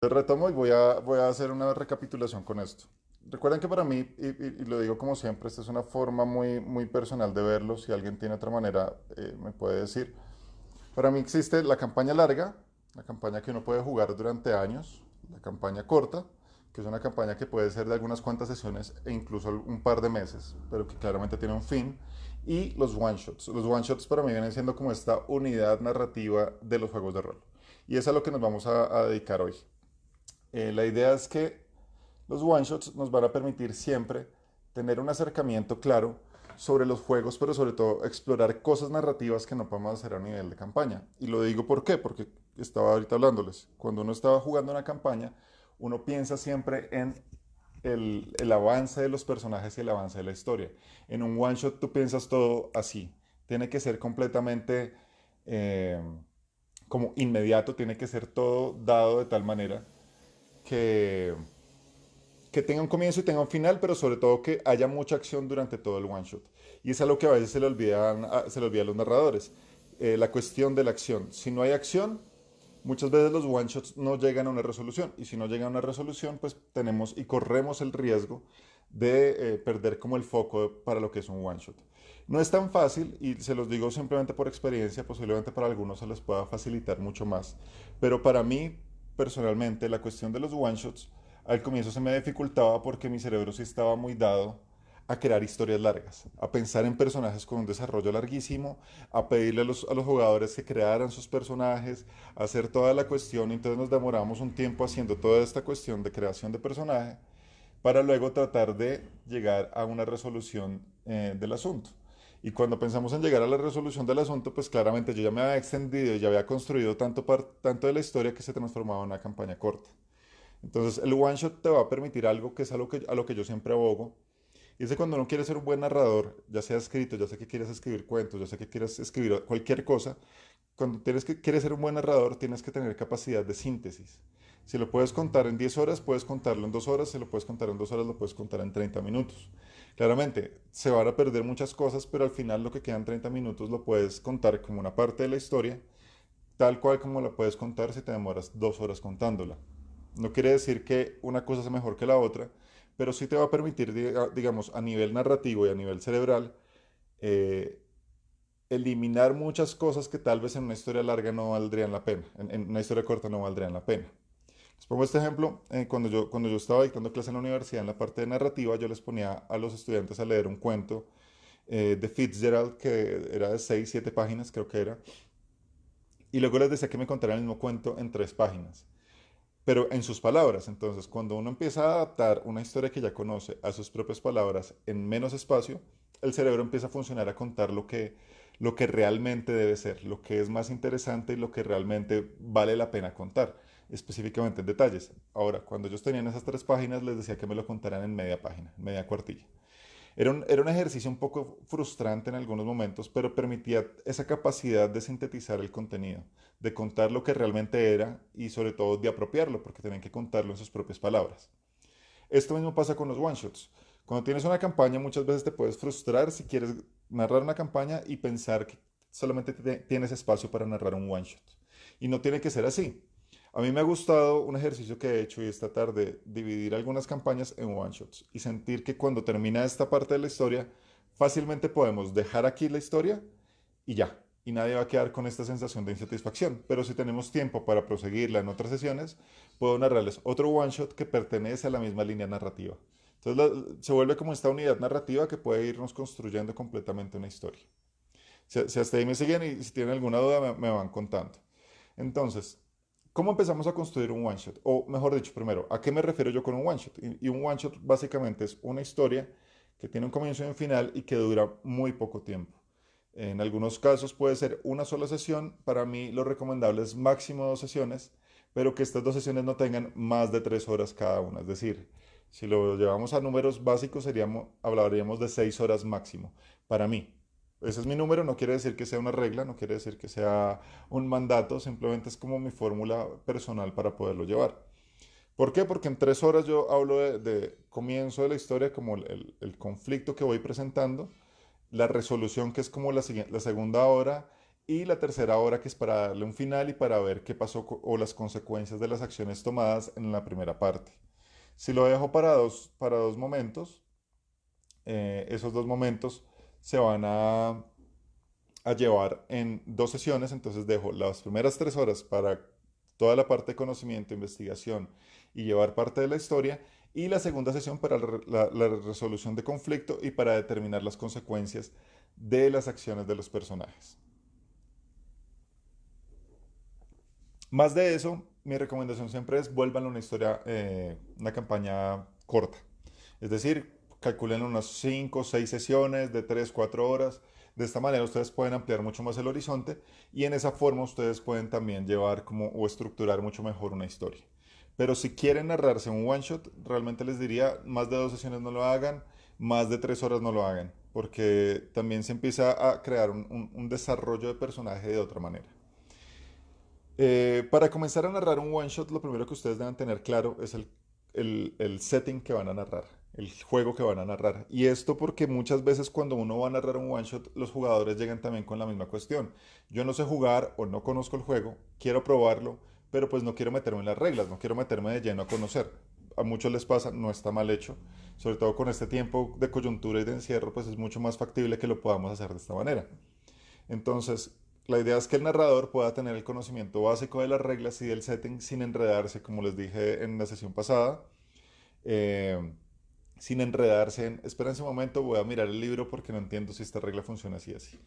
Retomo y voy a hacer una recapitulación con esto. Recuerden que para mí, y lo digo como siempre, esta es una forma muy personal de verlo. Si alguien tiene otra manera, me puede decir. Para mí existe la campaña larga, la campaña que uno puede jugar durante años, la campaña corta, que es una campaña que puede ser de algunas cuantas sesiones e incluso un par de meses, pero que claramente tiene un fin, y los one shots. Los one shots para mí vienen siendo como esta unidad narrativa de los juegos de rol. Y es a lo que nos vamos a dedicar hoy. La idea es que los one shots nos van a permitir siempre tener un acercamiento claro sobre los juegos, pero sobre todo explorar cosas narrativas que no podemos hacer a nivel de campaña. Y lo digo ¿por qué? Porque estaba ahorita hablándoles. Cuando uno estaba jugando una campaña, uno piensa siempre en el avance de los personajes y el avance de la historia. En un one shot tú piensas todo así. Tiene que ser completamente eh, como inmediato, tiene que ser todo dado de tal manera que, que tenga un comienzo y tenga un final, pero sobre todo que haya mucha acción durante todo el one shot. Y es algo que a veces se le olvida a los narradores. La cuestión de la acción. Si no hay acción, muchas veces los one shots no llegan a una resolución. Y si no llegan a una resolución, pues tenemos y corremos el riesgo de perder como el foco para lo que es un one shot. No es tan fácil y se los digo simplemente por experiencia, posiblemente para algunos se les pueda facilitar mucho más, pero para mí personalmente la cuestión de los one shots al comienzo se me dificultaba porque mi cerebro sí estaba muy dado a crear historias largas, a pensar en personajes con un desarrollo larguísimo, a pedirle a los jugadores que crearan sus personajes, a hacer toda la cuestión, y entonces nos demoramos un tiempo haciendo toda esta cuestión de creación de personaje para luego tratar de llegar a una resolución del asunto. Y cuando pensamos en llegar a la resolución del asunto, pues claramente yo ya me había extendido y ya había construido tanto de la historia que se transformaba en una campaña corta. Entonces el one shot te va a permitir algo que es a lo que yo siempre abogo. Y es que cuando uno quiere ser un buen narrador, ya sea escrito, ya sea que quieres escribir cuentos, ya sea que quieres escribir cualquier cosa, cuando quieres ser un buen narrador, tienes que tener capacidad de síntesis. Si lo puedes contar en 10 horas, puedes contarlo en 2 horas. Si lo puedes contar en 2 horas, lo puedes contar en 30 minutos. Claramente, se van a perder muchas cosas, pero al final lo que quedan 30 minutos lo puedes contar como una parte de la historia, tal cual como la puedes contar si te demoras 2 horas contándola. No quiere decir que una cosa sea mejor que la otra, pero sí te va a permitir, digamos, a nivel narrativo y a nivel cerebral, eh, eliminar muchas cosas que tal vez en una historia larga no valdrían la pena, en una historia corta no valdrían la pena. Les pongo este ejemplo, cuando yo estaba dictando clase en la universidad, en la parte de narrativa, yo les ponía a los estudiantes a leer un cuento de Fitzgerald que era de 6 7 páginas, creo que era, y luego les decía que me contaran el mismo cuento en 3 páginas, pero en sus palabras. Entonces, cuando uno empieza a adaptar una historia que ya conoce a sus propias palabras en menos espacio, el cerebro empieza a funcionar a contar lo que realmente debe ser, lo que es más interesante y lo que realmente vale la pena contar, específicamente en detalles. Ahora, cuando ellos tenían esas 3 páginas, les decía que me lo contaran en media página, media cuartilla. Era un ejercicio un poco frustrante en algunos momentos, pero permitía esa capacidad de sintetizar el contenido, de contar lo que realmente era y sobre todo de apropiarlo, porque tenían que contarlo en sus propias palabras. Esto mismo pasa con los one shots. Cuando tienes una campaña, muchas veces te puedes frustrar si quieres narrar una campaña y pensar que solamente tienes espacio para narrar un one shot. Y no tiene que ser así. A mí me ha gustado un ejercicio que he hecho y esta tarde, dividir algunas campañas en one shots y sentir que cuando termina esta parte de la historia, fácilmente podemos dejar aquí la historia y ya. Y nadie va a quedar con esta sensación de insatisfacción. Pero si tenemos tiempo para proseguirla en otras sesiones, puedo narrarles otro one shot que pertenece a la misma línea narrativa. Entonces se vuelve como esta unidad narrativa que puede irnos construyendo completamente una historia. Si hasta ahí me siguen y si tienen alguna duda me van contando. Entonces, ¿cómo empezamos a construir un one shot? O mejor dicho, primero, ¿a qué me refiero yo con un one shot? Y un one shot básicamente es una historia que tiene un comienzo y un final y que dura muy poco tiempo. En algunos casos puede ser una sola sesión. Para mí lo recomendable es máximo 2 sesiones, pero que estas 2 sesiones no tengan más de 3 horas cada una. Es decir, si lo llevamos a números básicos, hablaríamos de 6 horas máximo. Para mí, ese es mi número, no quiere decir que sea una regla, no quiere decir que sea un mandato, simplemente es como mi fórmula personal para poderlo llevar. ¿Por qué? Porque en 3 horas yo hablo de comienzo de la historia, como el conflicto que voy presentando, la resolución que es como la segunda hora y la tercera hora que es para darle un final y para ver qué pasó o las consecuencias de las acciones tomadas en la primera parte. Si lo dejo para dos momentos, esos dos momentos se van a llevar en dos sesiones, entonces dejo las primeras 3 horas para toda la parte de conocimiento, investigación y llevar parte de la historia, y la segunda sesión para la resolución de conflicto y para determinar las consecuencias de las acciones de los personajes. Más de eso, mi recomendación siempre es vuelvan a una historia, una campaña corta. Es decir, calculen unas 5 o 6 sesiones de 3 4 horas. De esta manera ustedes pueden ampliar mucho más el horizonte y en esa forma ustedes pueden también llevar como o estructurar mucho mejor una historia. Pero si quieren narrarse un one shot, realmente les diría más de 2 sesiones no lo hagan, más de 3 horas no lo hagan, porque también se empieza a crear un desarrollo de personaje de otra manera. Para comenzar a narrar un one shot, lo primero que ustedes deben tener claro es el setting que van a narrar, el juego que van a narrar. Y esto porque muchas veces cuando uno va a narrar un one shot, los jugadores llegan también con la misma cuestión. Yo no sé jugar o no conozco el juego, quiero probarlo, pero pues no quiero meterme en las reglas, no quiero meterme de lleno a conocer. A muchos les pasa, no está mal hecho, sobre todo con este tiempo de coyuntura y de encierro, pues es mucho más factible que lo podamos hacer de esta manera. Entonces, la idea es que el narrador pueda tener el conocimiento básico de las reglas y del setting sin enredarse, como les dije en la sesión pasada, eh, sin enredarse en, espérense un momento, voy a mirar el libro porque no entiendo si esta regla funciona así así.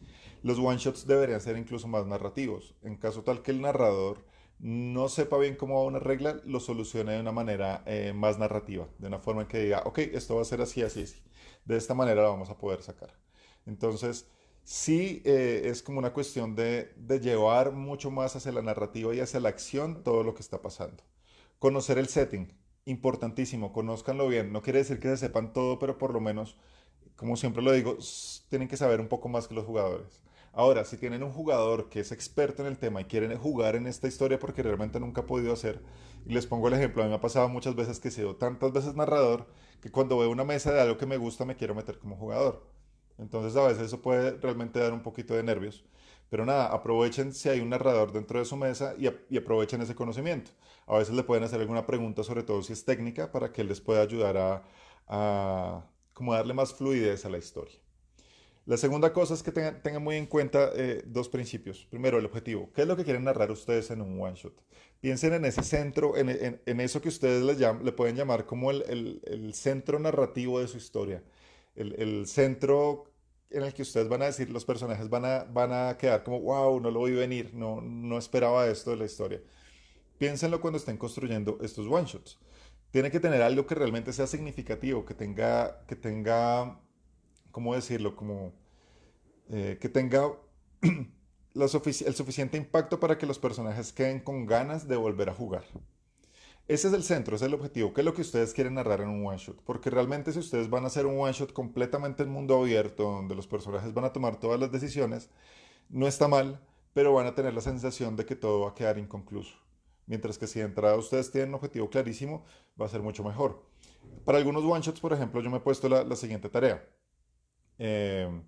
Los one shots deberían ser incluso más narrativos. En caso tal que el narrador no sepa bien cómo va una regla, lo solucione de una manera más narrativa, de una forma en que diga, ok, esto va a ser así, así, así. De esta manera lo vamos a poder sacar. Entonces, sí, es como una cuestión de llevar mucho más hacia la narrativa y hacia la acción todo lo que está pasando. Conocer el setting, importantísimo, conózcanlo bien. No quiere decir que se sepan todo, pero por lo menos, como siempre lo digo, tienen que saber un poco más que los jugadores. Ahora, si tienen un jugador que es experto en el tema y quieren jugar en esta historia porque realmente nunca ha podido hacer, y les pongo el ejemplo, a mí me ha pasado muchas veces que he sido tantas veces narrador que cuando veo una mesa de algo que me gusta me quiero meter como jugador. Entonces a veces eso puede realmente dar un poquito de nervios. Pero nada, aprovechen si hay un narrador dentro de su mesa y aprovechen ese conocimiento. A veces le pueden hacer alguna pregunta, sobre todo si es técnica, para que él les pueda ayudar a como darle más fluidez a la historia. La segunda cosa es que tengan muy en cuenta dos principios. Primero, el objetivo. ¿Qué es lo que quieren narrar ustedes en un one shot? Piensen en ese centro, en eso que ustedes le pueden llamar como el centro narrativo de su historia. El centro en el que ustedes van a decir, los personajes van a quedar como, wow, no lo vi venir, no, no esperaba esto de la historia. Piénsenlo cuando estén construyendo estos one shots. Tiene que tener algo que realmente sea significativo, que tenga, ¿cómo decirlo? Como que tenga el suficiente impacto para que los personajes queden con ganas de volver a jugar. Ese es el centro, ese es el objetivo. ¿Qué es lo que ustedes quieren narrar en un one shot? Porque realmente si ustedes van a hacer un one shot completamente en mundo abierto, donde los personajes van a tomar todas las decisiones, no está mal, pero van a tener la sensación de que todo va a quedar inconcluso. Mientras que si de entrada ustedes tienen un objetivo clarísimo, va a ser mucho mejor. Para algunos one shots, por ejemplo, yo me he puesto la siguiente tarea. Eh,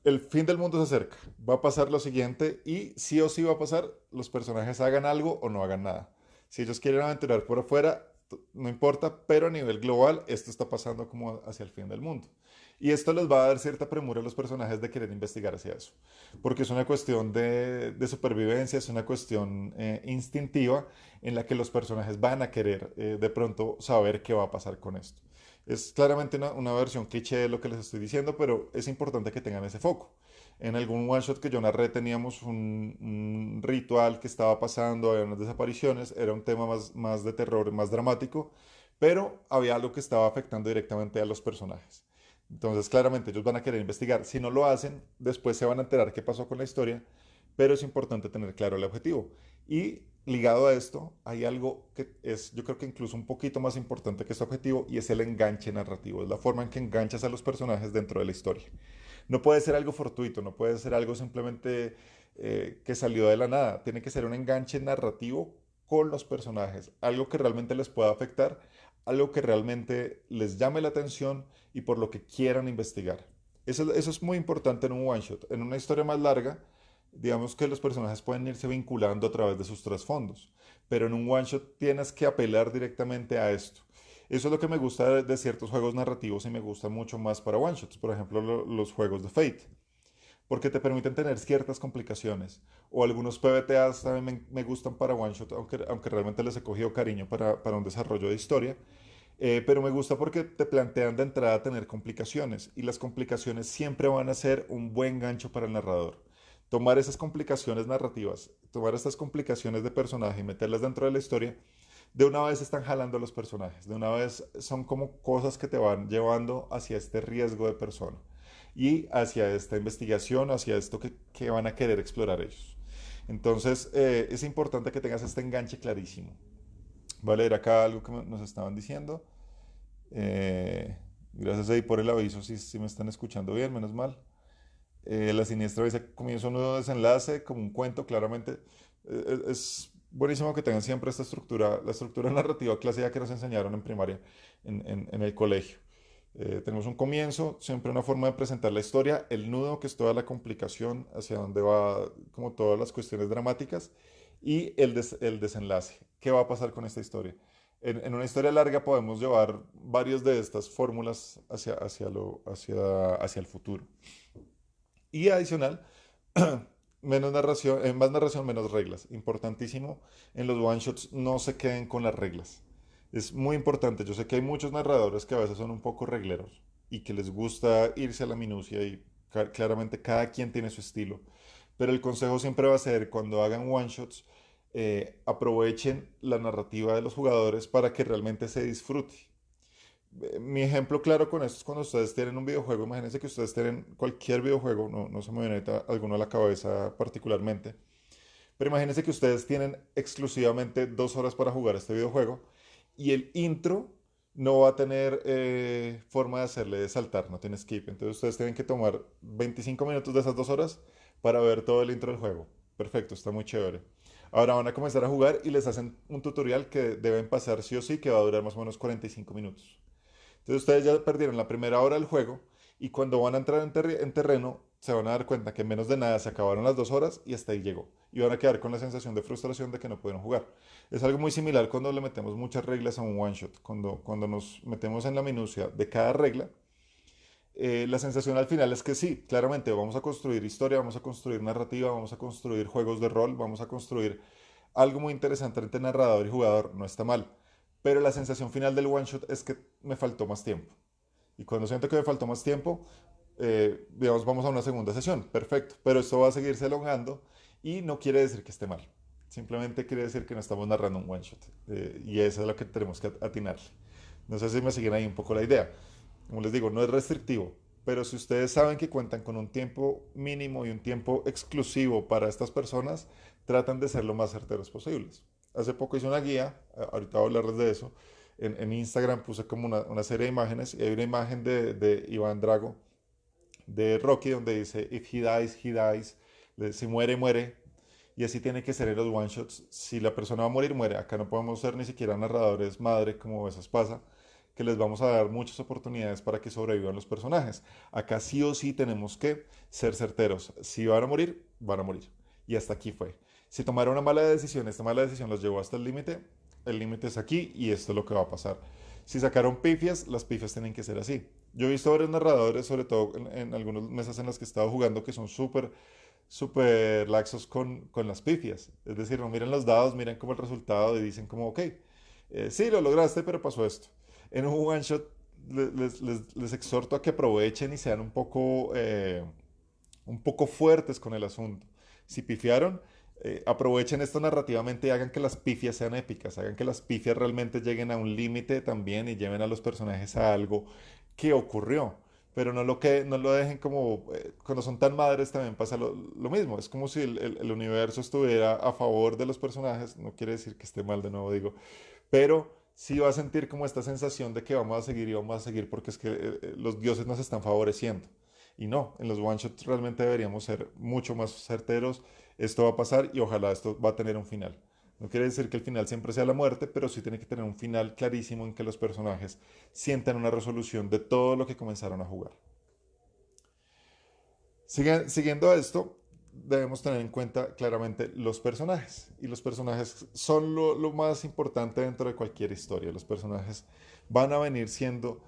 el fin del mundo se acerca, va a pasar lo siguiente y sí o sí va a pasar, los personajes hagan algo o no hagan nada. Si ellos quieren aventurar por afuera, no importa, pero a nivel global esto está pasando como hacia el fin del mundo. Y esto les va a dar cierta premura a los personajes de querer investigar hacia eso, porque es una cuestión de supervivencia, es una cuestión instintiva en la que los personajes van a querer de pronto saber qué va a pasar con esto. Es claramente una versión cliché de lo que les estoy diciendo, pero es importante que tengan ese foco. En algún one shot que yo narré teníamos un ritual que estaba pasando, había unas desapariciones, era un tema más de terror, más dramático, pero había algo que estaba afectando directamente a los personajes. Entonces, claramente ellos van a querer investigar. Si no lo hacen, después se van a enterar qué pasó con la historia, pero es importante tener claro el objetivo. Y ligado a esto, hay algo que es, yo creo que incluso un poquito más importante que este objetivo, y es el enganche narrativo. Es la forma en que enganchas a los personajes dentro de la historia. No puede ser algo fortuito, no puede ser algo simplemente que salió de la nada. Tiene que ser un enganche narrativo con los personajes, algo que realmente les pueda afectar, algo que realmente les llame la atención y por lo que quieran investigar. Eso es muy importante en un one shot. En una historia más larga, digamos que los personajes pueden irse vinculando a través de sus trasfondos, pero en un one shot tienes que apelar directamente a esto. Eso es lo que me gusta de ciertos juegos narrativos y me gusta mucho más para one shots, por ejemplo los juegos de Fate, porque te permiten tener ciertas complicaciones. O algunos PBTAs también me gustan para one shot, aunque realmente les he cogido cariño para un desarrollo de historia. Pero me gusta porque te plantean de entrada tener complicaciones y las complicaciones siempre van a ser un buen gancho para el narrador. Tomar esas complicaciones narrativas, tomar estas complicaciones de personaje y meterlas dentro de la historia, de una vez están jalando a los personajes, de una vez son como cosas que te van llevando hacia este riesgo de persona y hacia esta investigación, hacia esto que van a querer explorar ellos. Entonces es importante que tengas este enganche clarísimo. Voy a leer acá algo que nos estaban diciendo. Gracias ahí por el aviso, si me están escuchando bien, menos mal. La siniestra dice, comienza un nuevo desenlace, como un cuento, claramente. Es buenísimo que tengan siempre esta estructura, la estructura narrativa clásica que nos enseñaron en primaria, en el colegio. Tenemos un comienzo, siempre una forma de presentar la historia, el nudo, que es toda la complicación, hacia donde va, como todas las cuestiones dramáticas, y el desenlace. ¿Qué va a pasar con esta historia? En una historia larga podemos llevar varias de estas fórmulas hacia el futuro. Y adicional, más narración, menos reglas. Importantísimo, en los one shots no se queden con las reglas. Es muy importante. Yo sé que hay muchos narradores que a veces son un poco regleros y que les gusta irse a la minucia y claramente cada quien tiene su estilo. Pero el consejo siempre va a ser cuando hagan one shots, aprovechen la narrativa de los jugadores para que realmente se disfrute. Mi ejemplo claro con esto es cuando ustedes tienen un videojuego. Imagínense que ustedes tienen cualquier videojuego, no se me viene alguno a la cabeza particularmente, pero imagínense que ustedes tienen exclusivamente 2 horas para jugar este videojuego y el intro no va a tener forma de hacerle saltar, no tiene skip. Entonces ustedes tienen que tomar 25 minutos de esas 2 horas para ver todo el intro del juego. Perfecto, está muy chévere. Ahora van a comenzar a jugar y les hacen un tutorial que deben pasar sí o sí, que va a durar más o menos 45 minutos. Entonces ustedes ya perdieron la primera hora del juego y cuando van a entrar en terreno se van a dar cuenta que en menos de nada se acabaron las 2 horas y hasta ahí llegó. Y van a quedar con la sensación de frustración de que no pudieron jugar. Es algo muy similar cuando le metemos muchas reglas a un one shot. Cuando nos metemos en la minucia de cada regla, la sensación al final es que sí, claramente vamos a construir historia, vamos a construir narrativa, vamos a construir juegos de rol, vamos a construir algo muy interesante entre narrador y jugador, no está mal. Pero la sensación final del one shot es que me faltó más tiempo. Y cuando siento que me faltó más tiempo, digamos, vamos a una segunda sesión, perfecto. Pero esto va a seguirse elongando y no quiere decir que esté mal. Simplemente quiere decir que no estamos narrando un one shot. Y eso es lo que tenemos que atinarle. No sé si me siguen ahí un poco la idea. Como les digo, no es restrictivo, pero si ustedes saben que cuentan con un tiempo mínimo y un tiempo exclusivo para estas personas, tratan de ser lo más certeros posibles. Hace poco hice una guía, ahorita voy a hablarles de eso. En Instagram puse como una serie de imágenes y hay una imagen de Iván Drago, de Rocky, donde dice, if he dies, si muere, muere. Y así tiene que ser en los one shots. Si la persona va a morir, muere. Acá no podemos ser ni siquiera narradores madre, como a veces pasa, que les vamos a dar muchas oportunidades para que sobrevivan los personajes. Acá sí o sí tenemos que ser certeros. Si van a morir, van a morir. Y hasta aquí fue. Si tomaron una mala decisión, esta mala decisión los llevó hasta el límite es aquí y esto es lo que va a pasar. Si sacaron pifias, las pifias tienen que ser así. Yo he visto varios narradores, sobre todo en algunas mesas en las que he estado jugando, que son súper laxos con las pifias. Es decir, no miran los dados, miran como el resultado y dicen como, ok, sí, lo lograste, pero pasó esto. En un one shot les exhorto a que aprovechen y sean un poco fuertes con el asunto. Si pifiaron, aprovechen esto narrativamente y hagan que las pifias sean épicas, hagan que las pifias realmente lleguen a un límite también y lleven a los personajes a algo que ocurrió. Pero no lo dejen como, cuando son tan madres también pasa lo mismo, es como si el universo estuviera a favor de los personajes, no quiere decir que esté mal de nuevo, digo, pero sí va a sentir como esta sensación de que vamos a seguir y vamos a seguir porque es que los dioses nos están favoreciendo. Y no, en los one shots realmente deberíamos ser mucho más certeros. Esto va a pasar y ojalá esto va a tener un final. No quiere decir que el final siempre sea la muerte, pero sí tiene que tener un final clarísimo en que los personajes sientan una resolución de todo lo que comenzaron a jugar. Siguiendo esto, debemos tener en cuenta claramente los personajes. Y los personajes son lo más importante dentro de cualquier historia. Los personajes van a venir siendo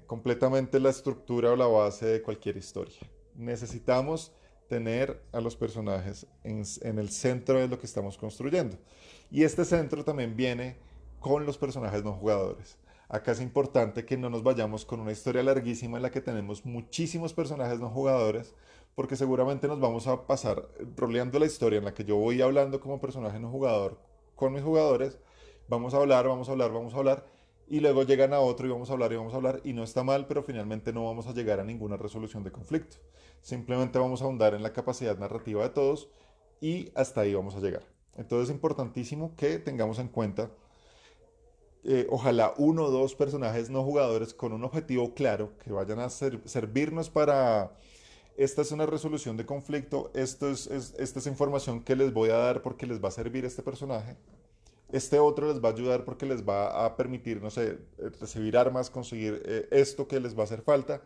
completamente la estructura o la base de cualquier historia. Necesitamos tener a los personajes en el centro de lo que estamos construyendo. Y este centro también viene con los personajes no jugadores. Acá es importante que no nos vayamos con una historia larguísima en la que tenemos muchísimos personajes no jugadores, porque seguramente nos vamos a pasar roleando la historia en la que yo voy hablando como personaje no jugador con mis jugadores. Vamos a hablar, vamos a hablar, vamos a hablar, y luego llegan a otro y vamos a hablar y vamos a hablar, y no está mal, pero finalmente no vamos a llegar a ninguna resolución de conflicto. Simplemente vamos a ahondar en la capacidad narrativa de todos y hasta ahí vamos a llegar. Entonces es importantísimo que tengamos en cuenta ojalá uno o dos personajes no jugadores con un objetivo claro que vayan a servirnos para esta es una resolución de conflicto, esta es información que les voy a dar porque les va a servir este personaje, este otro les va a ayudar porque les va a permitir, no sé, recibir armas, conseguir esto que les va a hacer falta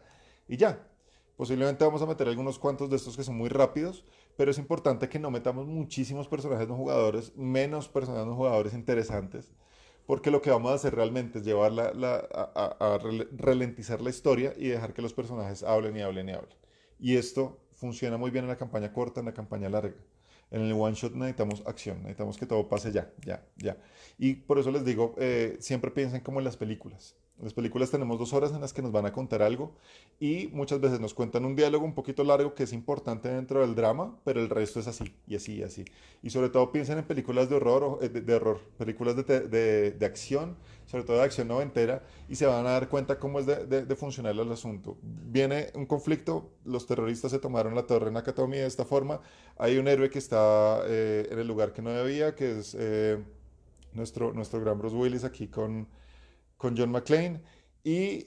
y ya. Posiblemente vamos a meter algunos cuantos de estos que son muy rápidos, pero es importante que no metamos muchísimos personajes no jugadores, menos personajes no jugadores interesantes, porque lo que vamos a hacer realmente es llevar ralentizar la historia y dejar que los personajes hablen y hablen y hablen. Y esto funciona muy bien en la campaña corta, en la campaña larga. En el one shot necesitamos acción, necesitamos que todo pase ya, ya, ya. Y por eso les digo, siempre piensen como en las películas. En las películas tenemos 2 horas en las que nos van a contar algo y muchas veces nos cuentan un diálogo un poquito largo que es importante dentro del drama, pero el resto es así y así y así. Y sobre todo piensen en películas de horror, de horror, películas de acción, sobre todo de acción noventera, y se van a dar cuenta cómo es de funcional el asunto. Viene un conflicto, los terroristas se tomaron la torre en Nakatomi de esta forma, hay un héroe que está en el lugar que no debía, que es nuestro gran Bruce Willis aquí con John McClane, y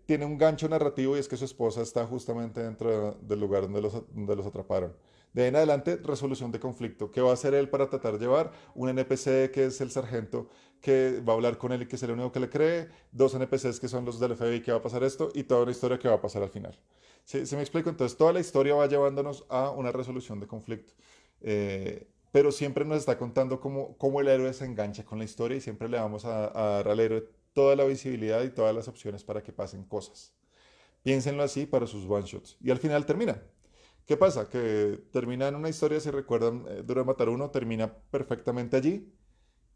tiene un gancho narrativo y es que su esposa está justamente dentro del lugar donde los atraparon. De ahí en adelante, resolución de conflicto. ¿Qué va a hacer él para tratar de llevar? Un NPC que es el sargento que va a hablar con él y que es el único que le cree. Dos NPCs que son los del FBI que va a pasar esto y toda una historia que va a pasar al final. ¿Sí me explico? Entonces toda la historia va llevándonos a una resolución de conflicto. Pero siempre nos está contando cómo el héroe se engancha con la historia y siempre le vamos a dar al héroe toda la visibilidad y todas las opciones para que pasen cosas. Piénsenlo así para sus one shots. Y al final termina. ¿Qué pasa? Que termina en una historia, si recuerdan, Duro de Matar uno, termina perfectamente allí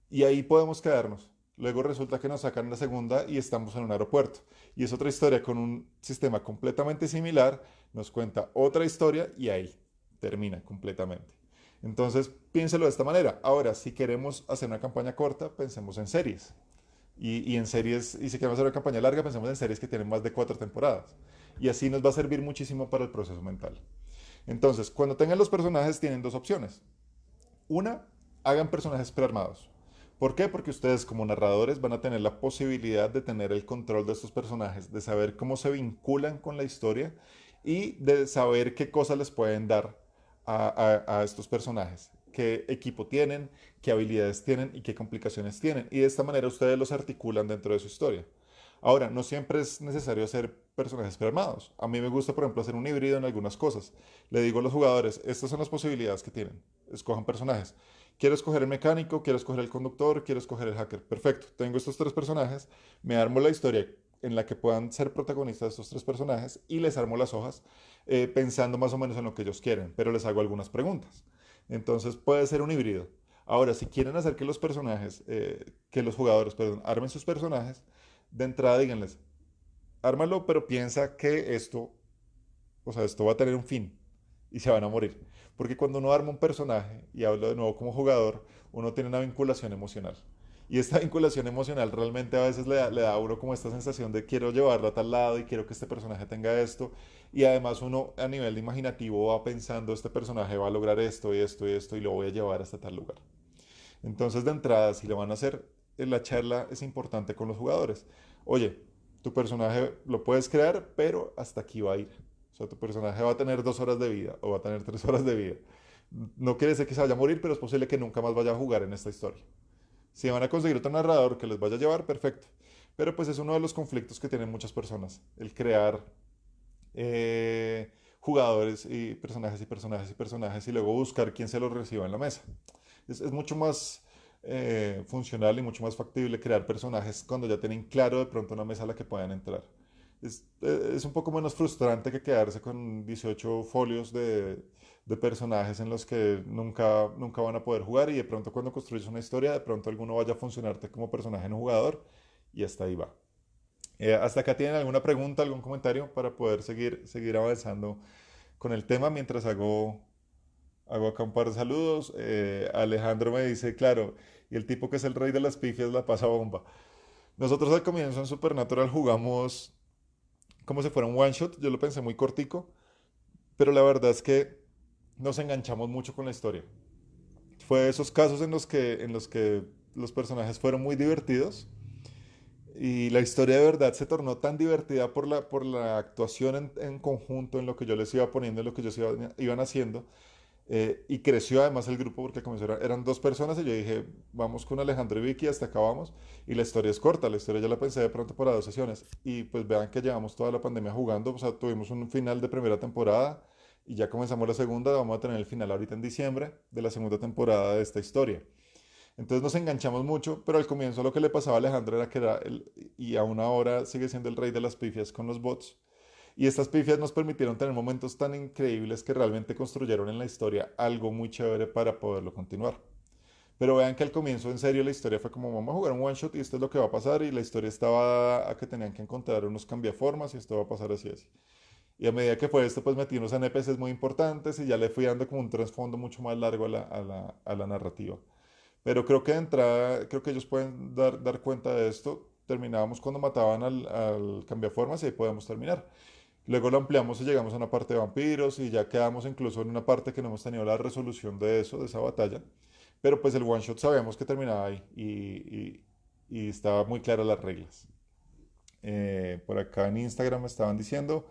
y ahí podemos quedarnos. Luego resulta que nos sacan la segunda y estamos en un aeropuerto. Y es otra historia con un sistema completamente similar, nos cuenta otra historia y ahí termina completamente. Entonces, piénselo de esta manera. Ahora, si queremos hacer una campaña corta, pensemos en series. Y en series, y si queremos hacer una campaña larga, pensemos en series que tienen más de 4 temporadas. Y así nos va a servir muchísimo para el proceso mental. Entonces, cuando tengan los personajes, tienen dos opciones. Una, hagan personajes prearmados. ¿Por qué? Porque ustedes como narradores van a tener la posibilidad de tener el control de estos personajes, de saber cómo se vinculan con la historia y de saber qué cosas les pueden dar a estos personajes, qué equipo tienen, qué habilidades tienen y qué complicaciones tienen. Y de esta manera ustedes los articulan dentro de su historia. Ahora, no siempre es necesario hacer personajes prearmados. A mí me gusta, por ejemplo, hacer un híbrido en algunas cosas. Le digo a los jugadores, estas son las posibilidades que tienen. Escojan personajes. Quiero escoger el mecánico, quiero escoger el conductor, quiero escoger el hacker. Perfecto, tengo estos 3 personajes, me armo la historia en la que puedan ser protagonistas estos 3 personajes y les armo las hojas pensando más o menos en lo que ellos quieren, pero les hago algunas preguntas. Entonces puede ser un híbrido. Ahora, si quieren hacer que los personajes, que los jugadores, perdón, armen sus personajes, de entrada díganles, ármalo, pero piensa que esto, o sea, esto va a tener un fin y se van a morir. Porque cuando uno arma un personaje, y hablo de nuevo como jugador, uno tiene una vinculación emocional. Y esta vinculación emocional realmente a veces le da a uno como esta sensación de quiero llevarlo a tal lado y quiero que este personaje tenga esto. Y además uno a nivel imaginativo va pensando este personaje va a lograr esto y esto y esto y lo voy a llevar hasta tal lugar. Entonces, de entrada, si lo van a hacer, en la charla es importante con los jugadores. Oye, tu personaje lo puedes crear, pero hasta aquí va a ir. O sea, tu personaje va a tener 2 horas de vida o va a tener 3 horas de vida. No quiere decir que se vaya a morir, pero es posible que nunca más vaya a jugar en esta historia. Si van a conseguir otro narrador que les vaya a llevar, perfecto. Pero pues es uno de los conflictos que tienen muchas personas, el crear jugadores y personajes y personajes y personajes y luego buscar quién se los reciba en la mesa. Es mucho más funcional y mucho más factible crear personajes cuando ya tienen claro de pronto una mesa a la que puedan entrar. Es un poco menos frustrante que quedarse con 18 folios de personajes en los que nunca van a poder jugar y de pronto cuando construyes una historia, de pronto alguno vaya a funcionarte como personaje no jugador y hasta ahí va. ¿Hasta acá tienen alguna pregunta, algún comentario para poder seguir avanzando con el tema mientras hago acá un par de saludos? Alejandro me dice, claro, y el tipo que es el rey de las pifias la pasa bomba. Nosotros al comienzo en Supernatural jugamos como si fuera un one shot, yo lo pensé muy cortico, pero la verdad es que nos enganchamos mucho con la historia. Fue de esos casos en los que los personajes fueron muy divertidos y la historia de verdad se tornó tan divertida por la actuación en conjunto, en lo que yo les iba poniendo, en lo que ellos iban haciendo. Y creció además el grupo porque comenzó, eran dos personas y yo dije, vamos con Alejandro y Vicky, hasta acá vamos. Y la historia es corta, la historia ya la pensé de pronto para 2 sesiones. Y pues vean que llevamos toda la pandemia jugando, o sea, tuvimos un final de primera temporada y ya comenzamos la segunda, vamos a tener el final ahorita en diciembre de la segunda temporada de esta historia. Entonces nos enganchamos mucho, pero al comienzo lo que le pasaba a Alejandro era que y aún ahora sigue siendo el rey de las pifias con los bots. Y estas pifias nos permitieron tener momentos tan increíbles que realmente construyeron en la historia algo muy chévere para poderlo continuar. Pero vean que al comienzo, en serio, la historia fue como, vamos a jugar un one shot y esto es lo que va a pasar. Y la historia estaba dada a que tenían que encontrar unos cambiaformas y esto va a pasar así, así. Y a medida que fue esto, pues metí unos NPCs muy importantes y ya le fui dando como un trasfondo mucho más largo a la narrativa. Pero creo que de entrada, creo que ellos pueden dar cuenta de esto. Terminábamos cuando mataban al cambiaformas y ahí podemos terminar. Luego lo ampliamos y llegamos a una parte de vampiros y ya quedamos incluso en una parte que no hemos tenido la resolución de eso, de esa batalla. Pero pues el one shot sabemos que terminaba ahí y estaba muy claras las reglas. Por acá en Instagram me estaban diciendo,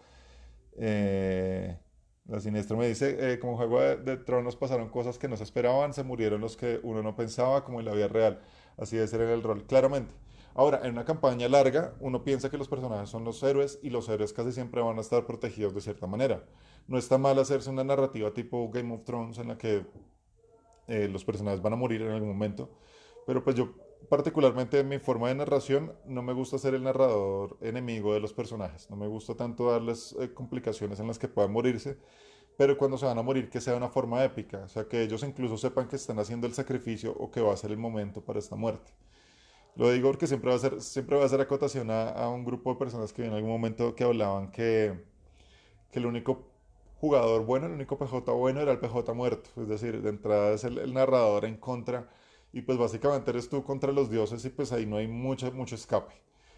eh, la siniestra me dice, como Juego de Tronos pasaron cosas que no se esperaban, se murieron los que uno no pensaba, como en la vida real. Así debe ser en el rol, claramente. Ahora, en una campaña larga, uno piensa que los personajes son los héroes y los héroes casi siempre van a estar protegidos de cierta manera. No está mal hacerse una narrativa tipo Game of Thrones en la que los personajes van a morir en algún momento, pero pues yo particularmente en mi forma de narración no me gusta ser el narrador enemigo de los personajes, no me gusta tanto darles complicaciones en las que puedan morirse, pero cuando se van a morir que sea de una forma épica, o sea que ellos incluso sepan que están haciendo el sacrificio o que va a ser el momento para esta muerte. Lo digo porque siempre va a ser acotación a un grupo de personas que en algún momento que hablaban que el único jugador bueno, el único PJ bueno era el PJ muerto. Es decir, de entrada es el narrador en contra y pues básicamente eres tú contra los dioses y pues ahí no hay mucho escape.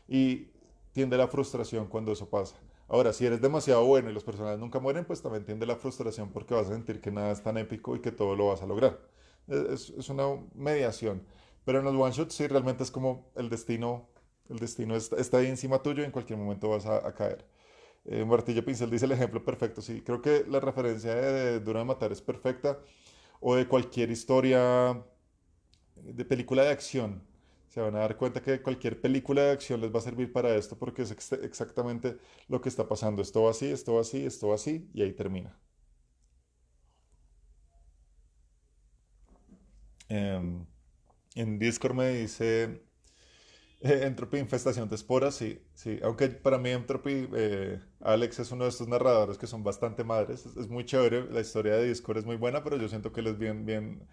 Y tiende la frustración cuando eso pasa. Ahora, si eres demasiado bueno y los personajes nunca mueren, pues también tiende la frustración porque vas a sentir que nada es tan épico y que todo lo vas a lograr. Es una mediación. Pero en los one shots sí realmente es como el destino está ahí encima tuyo y en cualquier momento vas a caer. Martillo Pincel dice el ejemplo perfecto. Sí, creo que la referencia de Duro de Matar es perfecta. O de cualquier historia de película de acción. Se van a dar cuenta que cualquier película de acción les va a servir para esto porque es exactamente lo que está pasando. Esto va así, esto va así, esto va así y ahí termina. Em, en Discord me dice Entropy Infestación de Esporas, sí, sí. Aunque para mí Entropy, Alex es uno de estos narradores que son bastante madres. Es muy chévere, la historia de Discord es muy buena, pero yo siento que él es bien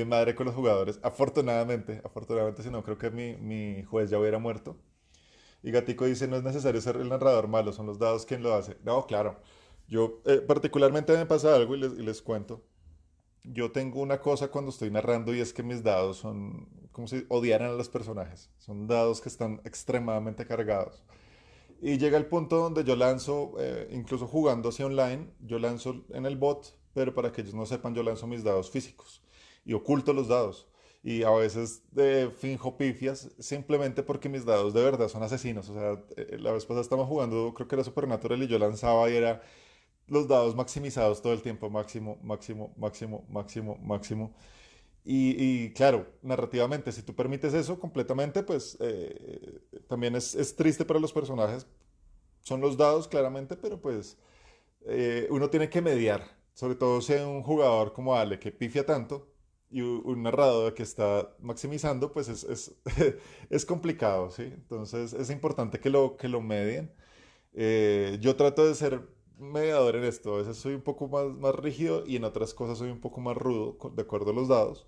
madre con los jugadores. Afortunadamente, si no, creo que mi juez ya hubiera muerto. Y Gatico dice, no es necesario ser el narrador malo, son los dados quien lo hace. No, claro. Yo particularmente me pasa algo y les cuento. Yo tengo una cosa cuando estoy narrando y es que mis dados son como si odiaran a los personajes. Son dados que están extremadamente cargados. Y llega el punto donde yo lanzo, incluso jugando así online, yo lanzo en el bot, pero para que ellos no sepan, yo lanzo mis dados físicos y oculto los dados. Y a veces finjo pifias simplemente porque mis dados de verdad son asesinos. O sea, la vez pasada estábamos jugando, creo que era Supernatural y yo lanzaba y era los dados maximizados todo el tiempo, máximo, máximo, máximo, máximo, máximo. Y claro, narrativamente, si tú permites eso completamente, pues también es triste para los personajes. Son los dados, claramente, pero pues uno tiene que mediar, sobre todo si hay un jugador como Ale que pifia tanto y un narrador que está maximizando, pues es complicado, ¿sí? Entonces es importante que lo medien. Yo trato de ser mediador en esto, a veces soy un poco más rígido y en otras cosas soy un poco más rudo, de acuerdo a los dados.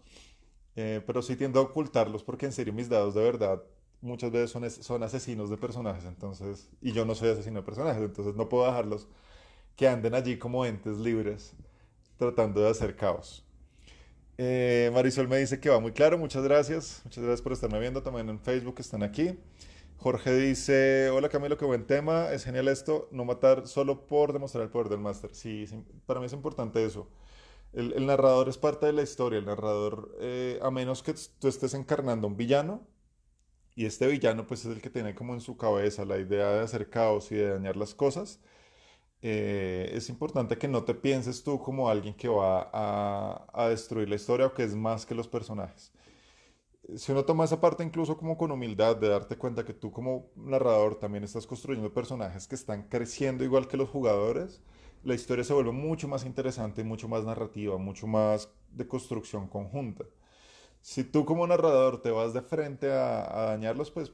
Pero sí tiendo a ocultarlos porque en serio mis dados de verdad muchas veces son asesinos de personajes, entonces, y yo no soy asesino de personajes, entonces no puedo dejarlos que anden allí como entes libres tratando de hacer caos. Marisol me dice que va muy claro, muchas gracias por estarme viendo también en Facebook, están aquí. Jorge dice, hola Camilo, qué buen tema, es genial esto, no matar solo por demostrar el poder del máster. Sí, sí, para mí es importante eso. El narrador es parte de la historia, el narrador, a menos que tú estés encarnando un villano, y este villano pues es el que tiene como en su cabeza la idea de hacer caos y de dañar las cosas, es importante que no te pienses tú como alguien que va a destruir la historia o que es más que los personajes. Si uno toma esa parte incluso como con humildad, de darte cuenta que tú como narrador también estás construyendo personajes que están creciendo igual que los jugadores, la historia se vuelve mucho más interesante, mucho más narrativa, mucho más de construcción conjunta. Si tú como narrador te vas de frente a dañarlos, pues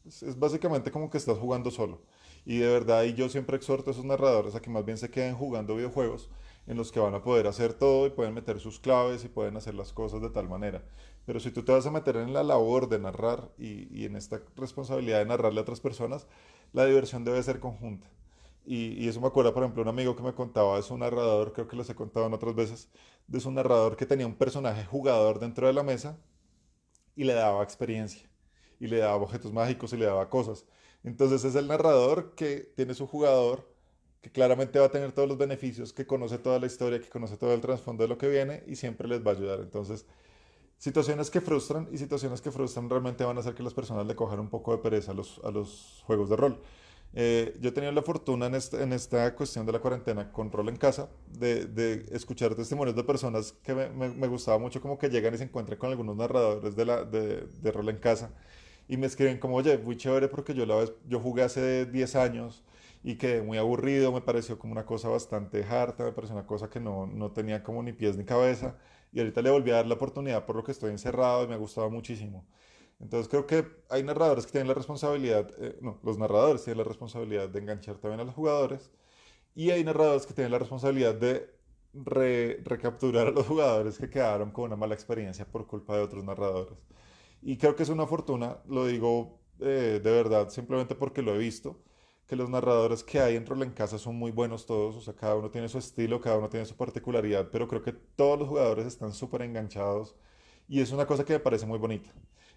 es básicamente como que estás jugando solo. Y de verdad, y yo siempre exhorto a esos narradores a que más bien se queden jugando videojuegos en los que van a poder hacer todo y pueden meter sus claves y pueden hacer las cosas de tal manera. Pero si tú te vas a meter en la labor de narrar y en esta responsabilidad de narrarle a otras personas, la diversión debe ser conjunta. Y eso me acuerda, por ejemplo, un amigo que me contaba de su narrador, creo que les he contado en otras veces, de su narrador que tenía un personaje jugador dentro de la mesa y le daba experiencia, y le daba objetos mágicos y le daba cosas. Entonces es el narrador que tiene su jugador, que claramente va a tener todos los beneficios, que conoce toda la historia, que conoce todo el trasfondo de lo que viene y siempre les va a ayudar. Entonces, situaciones que frustran y situaciones que frustran realmente van a hacer que las personas le cojan un poco de pereza a los juegos de rol. Yo he tenido la fortuna en esta cuestión de la cuarentena con rol en casa de escuchar testimonios de personas que me gustaba mucho como que llegan y se encuentran con algunos narradores de rol en casa y me escriben como, oye, muy chévere porque yo jugué hace 10 años y quedé muy aburrido, me pareció como una cosa bastante harta, me pareció una cosa que no tenía como ni pies ni cabeza y ahorita le volví a dar la oportunidad por lo que estoy encerrado y me ha gustado muchísimo. Entonces creo que hay narradores que tienen la responsabilidad, no, los narradores tienen la responsabilidad de enganchar también a los jugadores y hay narradores que tienen la responsabilidad de recapturar a los jugadores que quedaron con una mala experiencia por culpa de otros narradores. Y creo que es una fortuna, lo digo de verdad, simplemente porque lo he visto, que los narradores que hay en Rol en Casa son muy buenos todos, o sea, cada uno tiene su estilo, cada uno tiene su particularidad, pero creo que todos los jugadores están súper enganchados y es una cosa que me parece muy bonita.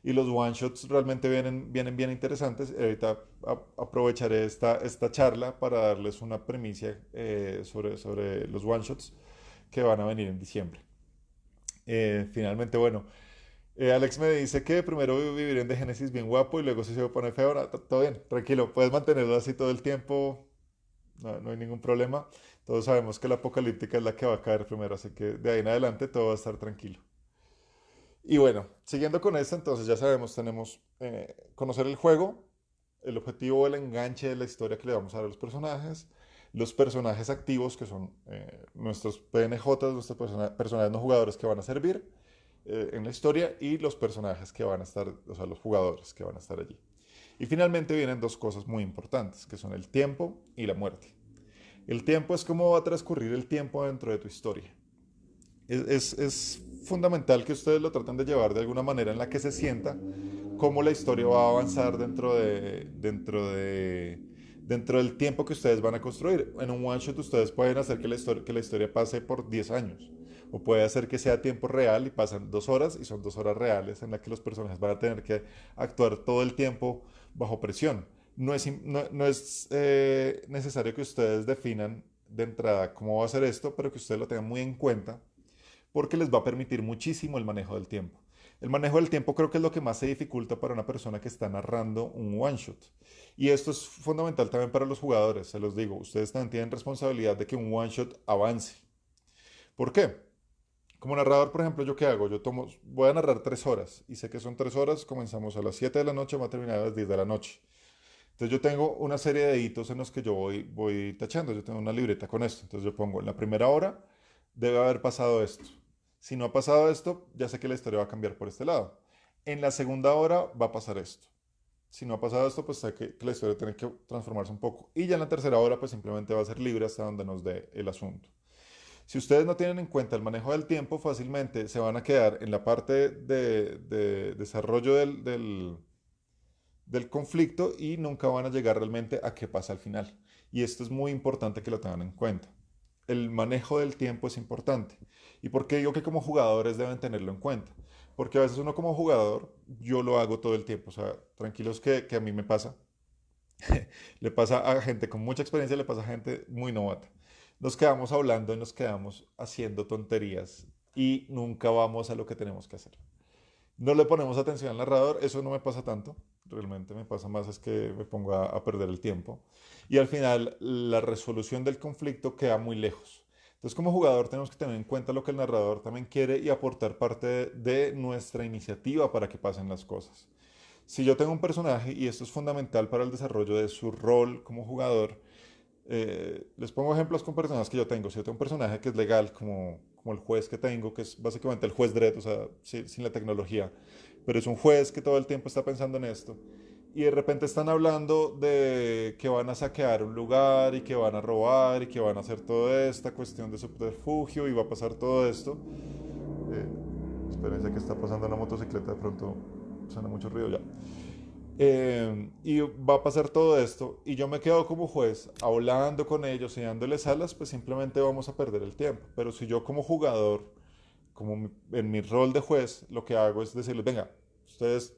Y los one shots realmente vienen bien interesantes. Ahorita aprovecharé esta charla para darles una primicia sobre los one shots que van a venir en diciembre. Finalmente, bueno, Alex me dice que primero vivir en The Genesis bien guapo y luego si se pone feo, no, todo bien, tranquilo, puedes mantenerlo así todo el tiempo, no hay ningún problema. Todos sabemos que la apocalíptica es la que va a caer primero, así que de ahí en adelante todo va a estar tranquilo. Y bueno, siguiendo con esto, entonces ya sabemos, tenemos conocer el juego, el objetivo, el enganche de la historia que le vamos a dar a los personajes activos que son nuestros PNJs, nuestros personajes no jugadores que van a servir en la historia y los personajes que van a estar, o sea, los jugadores que van a estar allí. Y finalmente vienen dos cosas muy importantes, que son el tiempo y la muerte. El tiempo es cómo va a transcurrir el tiempo dentro de tu historia. Es fundamental que ustedes lo traten de llevar de alguna manera en la que se sienta cómo la historia va a avanzar dentro del tiempo que ustedes van a construir. En un one shot ustedes pueden hacer que la historia pase por 10 años. O puede hacer que sea tiempo real y pasan 2 horas y son 2 horas reales en las que los personajes van a tener que actuar todo el tiempo bajo presión. No es necesario que ustedes definan de entrada cómo va a ser esto, pero que ustedes lo tengan muy en cuenta porque les va a permitir muchísimo el manejo del tiempo. El manejo del tiempo creo que es lo que más se dificulta para una persona que está narrando un one shot. Y esto es fundamental también para los jugadores, se los digo, ustedes también tienen responsabilidad de que un one shot avance. ¿Por qué? Como narrador, por ejemplo, ¿yo qué hago? Voy a narrar 3 horas y sé que son 3 horas, comenzamos a las 7 de la noche, va a terminar a las 10 de la noche. Entonces yo tengo una serie de hitos en los que yo voy tachando. Yo tengo una libreta con esto. Entonces yo pongo, en la primera hora debe haber pasado esto. Si no ha pasado esto, ya sé que la historia va a cambiar por este lado. En la segunda hora va a pasar esto. Si no ha pasado esto, pues sé que la historia tiene que transformarse un poco. Y ya en la tercera hora, pues simplemente va a ser libre hasta donde nos dé el asunto. Si ustedes no tienen en cuenta el manejo del tiempo, fácilmente se van a quedar en la parte de desarrollo del conflicto y nunca van a llegar realmente a qué pasa al final. Y esto es muy importante que lo tengan en cuenta. El manejo del tiempo es importante. ¿Y por qué digo que como jugadores deben tenerlo en cuenta? Porque a veces uno como jugador, yo lo hago todo el tiempo. O sea, tranquilos que a mí me pasa. Le pasa a gente con mucha experiencia, le pasa a gente muy novata. Nos quedamos hablando y nos quedamos haciendo tonterías y nunca vamos a lo que tenemos que hacer. No le ponemos atención al narrador, eso no me pasa tanto, realmente me pasa más es que me pongo a perder el tiempo. Y al final la resolución del conflicto queda muy lejos. Entonces como jugador tenemos que tener en cuenta lo que el narrador también quiere y aportar parte de nuestra iniciativa para que pasen las cosas. Si yo tengo un personaje, y esto es fundamental para el desarrollo de su rol como jugador, les pongo ejemplos con personas que yo tengo. Si yo tengo un personaje que es legal, como el juez que tengo, que es básicamente el juez Dredd, o sea, sin la tecnología, pero es un juez que todo el tiempo está pensando en esto, y de repente están hablando de que van a saquear un lugar y que van a robar y que van a hacer toda esta cuestión de subterfugio y va a pasar todo esto. Eh, Espérense que está pasando una motocicleta, de pronto suena mucho ruido ya. Y va a pasar todo esto y yo me quedo como juez hablando con ellos y dándoles alas, pues simplemente vamos a perder el tiempo. Pero si yo como jugador, en mi rol de juez, lo que hago es decirles, venga, ustedes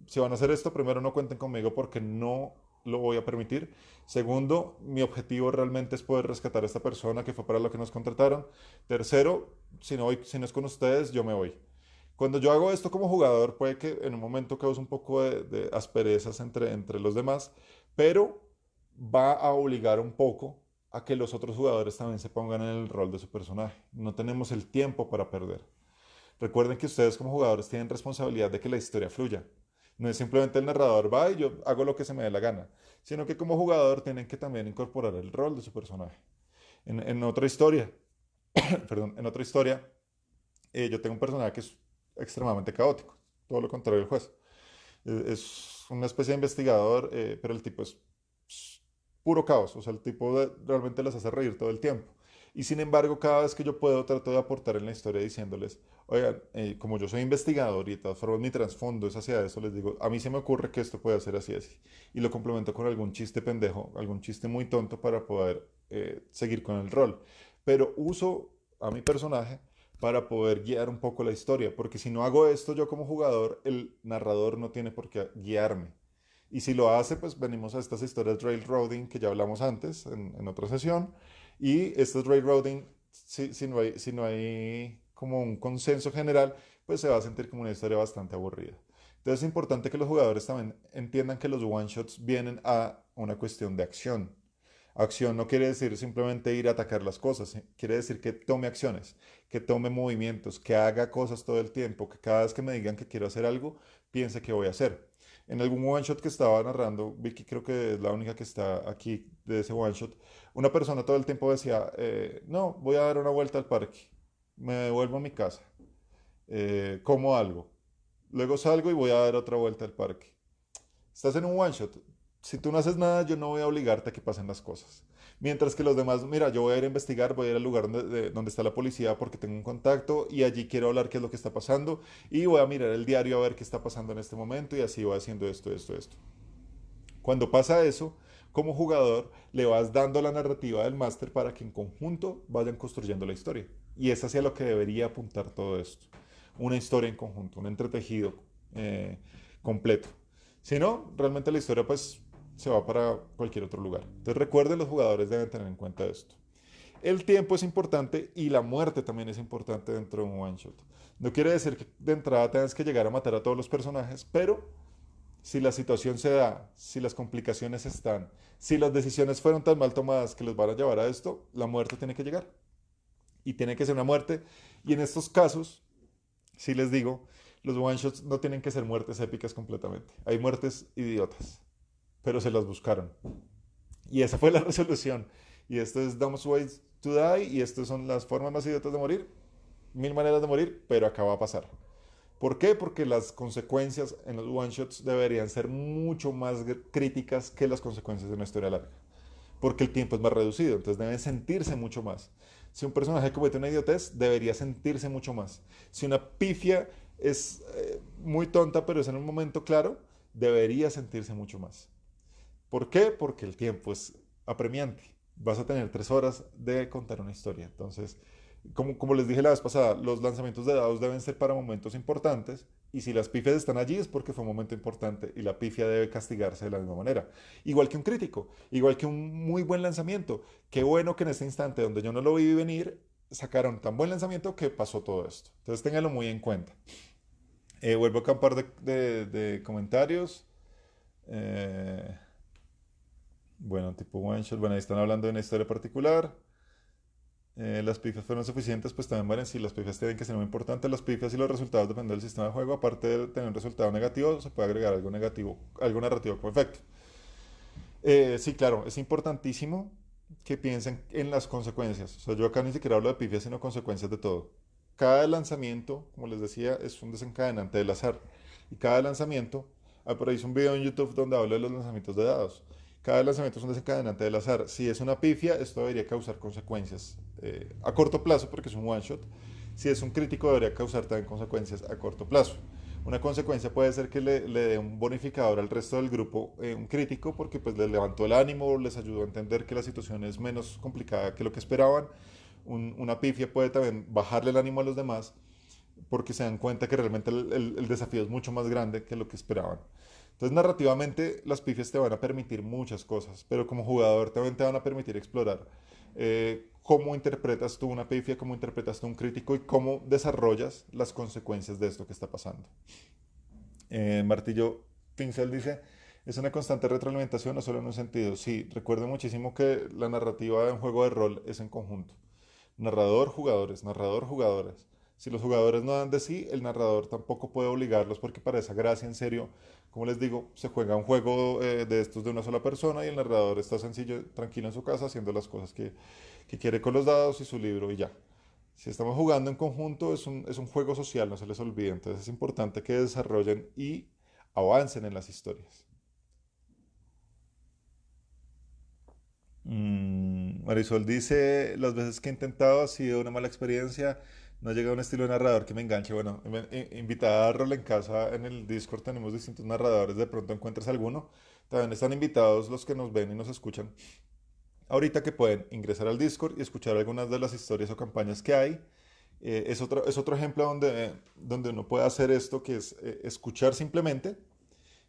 si van a hacer esto, primero no cuenten conmigo porque no lo voy a permitir. Segundo, mi objetivo realmente es poder rescatar a esta persona que fue para lo que nos contrataron. Tercero, si no es con ustedes, yo me voy. Cuando yo hago esto como jugador, puede que en un momento cause un poco de asperezas entre los demás, pero va a obligar un poco a que los otros jugadores también se pongan en el rol de su personaje. No tenemos el tiempo para perder. Recuerden que ustedes como jugadores tienen responsabilidad de que la historia fluya. No es simplemente el narrador va y yo hago lo que se me dé la gana, sino que como jugador tienen que también incorporar el rol de su personaje. En otra historia, perdón, en otra historia, yo tengo un personaje que es extremadamente caótico, todo lo contrario del juez. Es una especie de investigador, pero el tipo es puro caos, o sea, el tipo realmente les hace reír todo el tiempo. Y sin embargo, cada vez que yo puedo, trato de aportar en la historia diciéndoles, oigan, como yo soy investigador y de todas formas mi trasfondo es hacia eso, les digo, a mí se me ocurre que esto puede ser así, así. Y lo complemento con algún chiste pendejo, algún chiste muy tonto para poder seguir con el rol. Pero uso a mi personaje para poder guiar un poco la historia, porque si no hago esto yo como jugador, el narrador no tiene por qué guiarme. Y si lo hace, pues venimos a estas historias railroading que ya hablamos antes en otra sesión. Y estas railroading, si no hay como un consenso general, pues se va a sentir como una historia bastante aburrida. Entonces es importante que los jugadores también entiendan que los one shots vienen a una cuestión de acción. Acción no quiere decir simplemente ir a atacar las cosas, quiere decir que tome acciones, que tome movimientos, que haga cosas todo el tiempo, que cada vez que me digan que quiero hacer algo, piense que voy a hacer. En algún one shot que estaba narrando, Vicky creo que es la única que está aquí de ese one shot, una persona todo el tiempo decía, no, voy a dar una vuelta al parque, me devuelvo a mi casa, como algo, luego salgo y voy a dar otra vuelta al parque. Estás en un one shot. Si tú no haces nada, yo no voy a obligarte a que pasen las cosas. Mientras que los demás, mira, yo voy a ir a investigar, voy a ir al lugar donde está la policía porque tengo un contacto y allí quiero hablar qué es lo que está pasando y voy a mirar el diario a ver qué está pasando en este momento y así voy haciendo esto, esto, esto. Cuando pasa eso, como jugador, le vas dando la narrativa del máster para que en conjunto vayan construyendo la historia. Y es hacia lo que debería apuntar todo esto. Una historia en conjunto, un entretejido eh, completo. Si no, realmente la historia pues se va para cualquier otro lugar. Entonces recuerden, los jugadores deben tener en cuenta esto. El tiempo es importante y la muerte también es importante dentro de un one shot. No quiere decir que de entrada tengas que llegar a matar a todos los personajes, pero si la situación se da, si las complicaciones están, si las decisiones fueron tan mal tomadas que los van a llevar a esto, la muerte tiene que llegar. Y tiene que ser una muerte. Y en estos casos, si les digo, los one shots no tienen que ser muertes épicas completamente. Hay muertes idiotas. pero se las buscaron. Y esa fue la resolución. Y esto es Dumbest Ways to Die, y estas son las formas más idiotas de morir. Mil maneras de morir, pero acá va a pasar. ¿Por qué? Porque las consecuencias en los one-shots deberían ser mucho más críticas que las consecuencias de una historia larga. Porque el tiempo es más reducido, entonces deben sentirse mucho más. Si un personaje comete una idiotez, debería sentirse mucho más. Si una pifia es muy tonta, pero es en un momento claro, debería sentirse mucho más. ¿Por qué? Porque el tiempo es apremiante. Vas a tener 3 horas de contar una historia. Entonces, como les dije la vez pasada, los lanzamientos de dados deben ser para momentos importantes. Y si las pifias están allí es porque fue un momento importante y la pifia debe castigarse de la misma manera. Igual que un crítico, igual que un muy buen lanzamiento. Qué bueno que en este instante donde yo no lo vi venir, sacaron tan buen lanzamiento que pasó todo esto. Entonces ténganlo muy en cuenta. Vuelvo a acampar de comentarios. Eh, bueno, tipo one shot. Bueno, ahí están hablando de una historia particular. Las pifias fueron suficientes, pues también valen. Si las pifias tienen que ser muy importantes, las pifias y los resultados dependen del sistema de juego. Aparte de tener un resultado negativo, se puede agregar algo negativo, algo narrativo como efecto. Sí, claro, es importantísimo que piensen en las consecuencias. O sea, yo acá ni siquiera hablo de pifias, sino consecuencias de todo. Cada lanzamiento, como les decía, es un desencadenante del azar. Y cada lanzamiento, por ahí hice un video en YouTube donde hablo de los lanzamientos de dados. Cada lanzamiento es un desencadenante del azar. Si es una pifia, esto debería causar consecuencias a corto plazo, porque es un one shot. Si es un crítico, debería causar también consecuencias a corto plazo. Una consecuencia puede ser que le dé un bonificador al resto del grupo, un crítico, porque pues les levantó el ánimo, les ayudó a entender que la situación es menos complicada que lo que esperaban. Una pifia puede también bajarle el ánimo a los demás, porque se dan cuenta que realmente el desafío es mucho más grande que lo que esperaban. Entonces, narrativamente, las pifias te van a permitir muchas cosas, pero como jugador también te van a permitir explorar cómo interpretas tú una pifia, cómo interpretas tú un crítico y cómo desarrollas las consecuencias de esto que está pasando. Martillo Pincel dice, es una constante retroalimentación, no solo en un sentido. Sí, recuerdo muchísimo que la narrativa de un juego de rol es en conjunto. Narrador, jugadores, narrador, jugadores. Si los jugadores no dan de sí, el narrador tampoco puede obligarlos porque para esa gracia, en serio, como les digo, se juega un juego de estos de una sola persona y el narrador está sencillo, tranquilo en su casa, haciendo las cosas que quiere con los dados y su libro y ya. Si estamos jugando en conjunto, es un juego social, no se les olvide. Entonces es importante que desarrollen y avancen en las historias. Marisol dice, las veces que he intentado ha sido una mala experiencia, no llega a un estilo de narrador que me enganche. Bueno, invitada a Rol en Casa en el Discord tenemos distintos narradores, de pronto encuentres alguno. También están invitados los que nos ven y nos escuchan. Ahorita que pueden ingresar al Discord y escuchar algunas de las historias o campañas que hay. Es otro ejemplo donde uno puede hacer esto, que es escuchar simplemente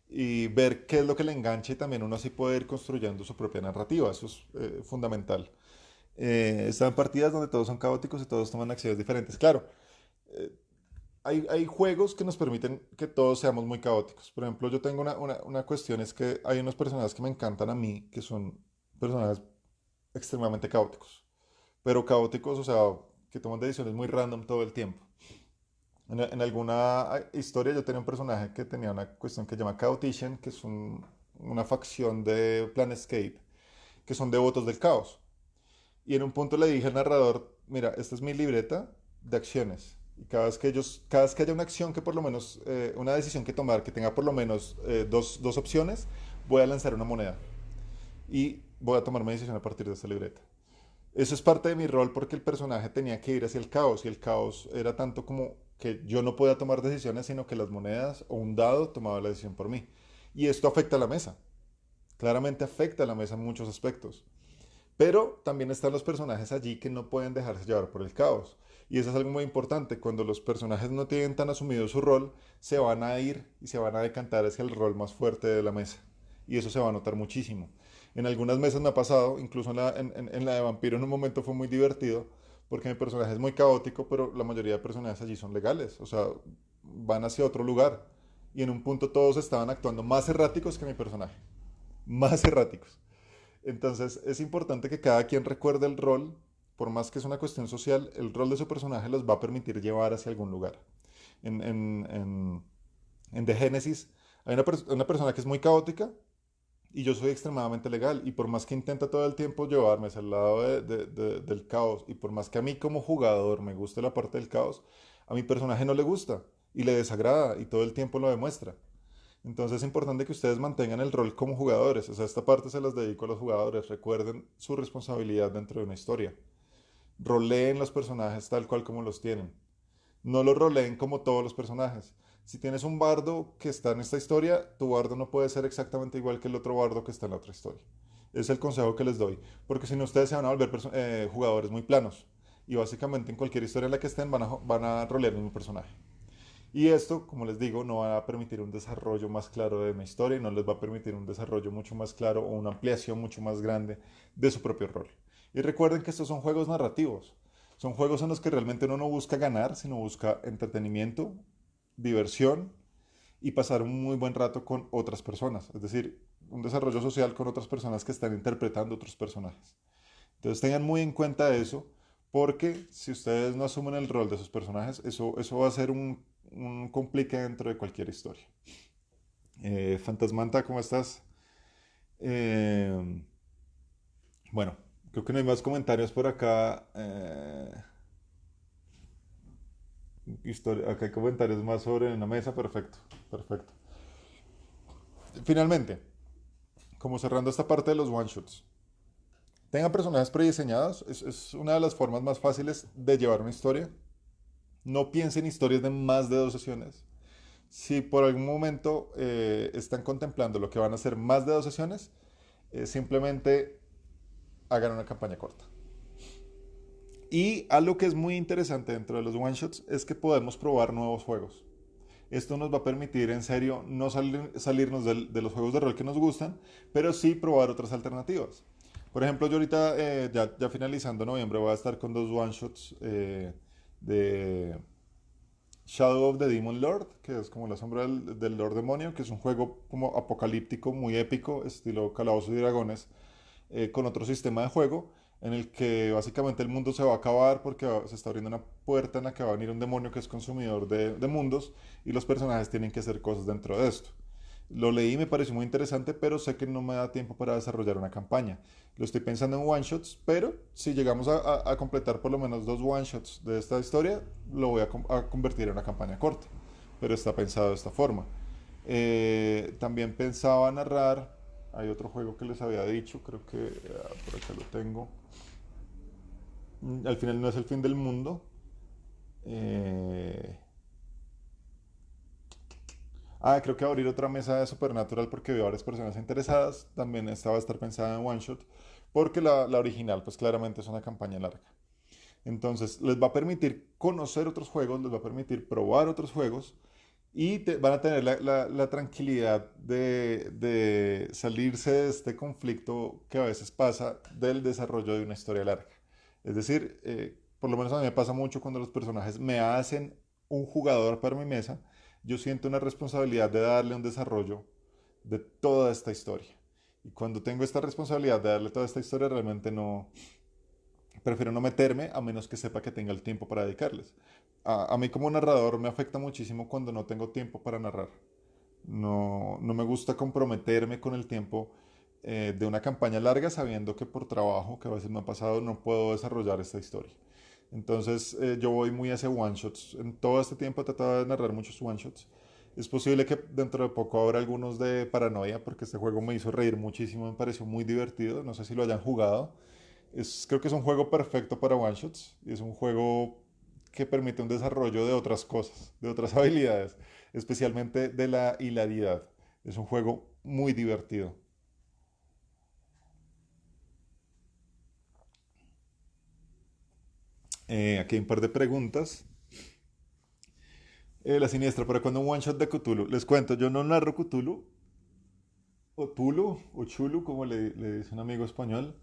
y ver qué es lo que le engancha y también uno así puede ir construyendo su propia narrativa. Eso es fundamental. Están partidas donde todos son caóticos y todos toman acciones diferentes. Claro, eh, hay juegos que nos permiten que todos seamos muy caóticos. Por ejemplo, yo tengo una cuestión, es que hay unos personajes que me encantan a mí, que son personajes extremadamente caóticos. Pero caóticos, o sea, que toman decisiones muy random todo el tiempo. En alguna historia yo tenía un personaje que tenía una cuestión que se llama Chaotician, que es una facción de Planescape, que son devotos del caos. Y en un punto le dije al narrador, mira, esta es mi libreta de acciones. Y cada vez que haya una acción que por lo menos, una decisión que tomar, que tenga por lo menos dos opciones, voy a lanzar una moneda. Y voy a tomar mi decisión a partir de esta libreta. Eso es parte de mi rol porque el personaje tenía que ir hacia el caos y el caos era tanto como que yo no podía tomar decisiones, sino que las monedas o un dado tomaba la decisión por mí. Y esto afecta a la mesa. Claramente afecta a la mesa en muchos aspectos. Pero también están los personajes allí que no pueden dejarse llevar por el caos. Y eso es algo muy importante. Cuando los personajes no tienen tan asumido su rol, se van a ir y se van a decantar hacia el rol más fuerte de la mesa. Y eso se va a notar muchísimo. En algunas mesas me ha pasado, incluso en la de vampiro en un momento fue muy divertido, porque mi personaje es muy caótico, pero la mayoría de personajes allí son legales. O sea, van hacia otro lugar. Y en un punto todos estaban actuando más erráticos que mi personaje. Más erráticos. Entonces es importante que cada quien recuerde el rol, por más que es una cuestión social, el rol de su personaje los va a permitir llevar hacia algún lugar. En The Genesis hay una persona que es muy caótica Y yo soy extremadamente legal. Y por más que intenta todo el tiempo llevarme hacia el lado del caos, y por más que a mí como jugador me guste la parte del caos, a mi personaje no le gusta y le desagrada y todo el tiempo lo demuestra. Entonces es importante que ustedes mantengan el rol como jugadores. O sea, esta parte se las dedico a los jugadores. Recuerden su responsabilidad dentro de una historia. Roleen los personajes tal cual como los tienen. No los roleen como todos los personajes. Si tienes un bardo que está en esta historia, tu bardo no puede ser exactamente igual que el otro bardo que está en la otra historia. Es el consejo que les doy. Porque si no, ustedes se van a volver jugadores muy planos. Y básicamente en cualquier historia en la que estén van a rolear el mismo personaje. Y esto, como les digo, no va a permitir un desarrollo más claro de mi historia y no les va a permitir un desarrollo mucho más claro o una ampliación mucho más grande de su propio rol. Y recuerden que estos son juegos narrativos. Son juegos en los que realmente uno no busca ganar, sino busca entretenimiento, diversión y pasar un muy buen rato con otras personas. Es decir, un desarrollo social con otras personas que están interpretando otros personajes. Entonces tengan muy en cuenta eso, porque si ustedes no asumen el rol de sus personajes, eso va a ser un complique dentro de cualquier historia. Fantasmanta, ¿cómo estás? Eh, bueno, creo que no hay más comentarios por acá. Acá hay comentarios más sobre una mesa, perfecto, perfecto. Finalmente, como cerrando esta parte de los one shots, tengan personajes prediseñados, es una de las formas más fáciles de llevar una historia. No piensen historias de más de 2 sesiones. Si por algún momento están contemplando lo que van a hacer más de 2 sesiones, simplemente hagan una campaña corta. Y algo que es muy interesante dentro de los one shots es que podemos probar nuevos juegos. Esto nos va a permitir en serio no salirnos de los juegos de rol que nos gustan, pero sí probar otras alternativas. Por ejemplo, yo ahorita, ya finalizando noviembre, voy a estar con 2 one shots de Shadow of the Demon Lord, que es como la sombra del Lord Demonio, que es un juego como apocalíptico, muy épico, estilo Calabozos y Dragones, con otro sistema de juego, en el que básicamente el mundo se va a acabar porque se está abriendo una puerta en la que va a venir un demonio que es consumidor de mundos y los personajes tienen que hacer cosas dentro de esto. Lo leí, me pareció muy interesante, pero sé que no me da tiempo para desarrollar una campaña. Lo estoy pensando en one shots, pero si llegamos a completar por lo menos 2 one shots de esta historia, lo voy a convertir en una campaña corta. Pero está pensado de esta forma. También pensaba narrar. Hay otro juego que les había dicho, creo que por acá lo tengo. Al final no es el fin del mundo. Eh, Creo que abrir otra mesa de Supernatural porque veo varias personas interesadas. También esta va a estar pensada en One Shot. Porque la original, pues claramente es una campaña larga. Entonces, les va a permitir conocer otros juegos, les va a permitir probar otros juegos y van a tener la tranquilidad de salirse de este conflicto que a veces pasa del desarrollo de una historia larga. Es decir, por lo menos a mí me pasa mucho cuando los personajes me hacen un jugador para mi mesa, yo siento una responsabilidad de darle un desarrollo de toda esta historia. Y cuando tengo esta responsabilidad de darle toda esta historia, realmente no, prefiero no meterme a menos que sepa que tenga el tiempo para dedicarles. A mí como narrador me afecta muchísimo cuando no tengo tiempo para narrar. No, no me gusta comprometerme con el tiempo de una campaña larga sabiendo que por trabajo, que a veces me ha pasado, no puedo desarrollar esta historia. Entonces yo voy muy hacia one shots. En todo este tiempo he tratado de narrar muchos one shots. Es posible que dentro de poco habrá algunos de paranoia, porque este juego me hizo reír muchísimo, me pareció muy divertido. No sé si lo hayan jugado. Creo que es un juego perfecto para one shots. Y es un juego que permite un desarrollo de otras cosas, de otras habilidades, especialmente de la hilaridad. Es un juego muy divertido. Aquí hay un par de preguntas. La siniestra, ¿para cuándo un one shot de Cthulhu? Les cuento, yo no narro Cthulhu, o Tulu, o Chulu, como le dice un amigo español.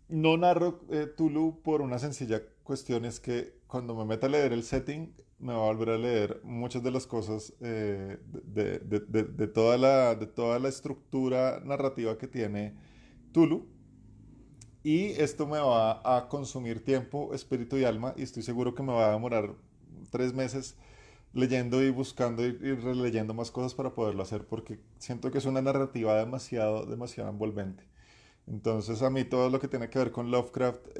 No narro Tulu por una sencilla cuestión, es que cuando me meta a leer el setting, me va a volver a leer muchas de las cosas de toda la estructura narrativa que tiene Tulu. Y esto me va a consumir tiempo, espíritu y alma, y estoy seguro que me va a demorar 3 meses leyendo y buscando y releyendo más cosas para poderlo hacer, porque siento que es una narrativa demasiado, demasiado envolvente. Entonces a mí todo lo que tiene que ver con Lovecraft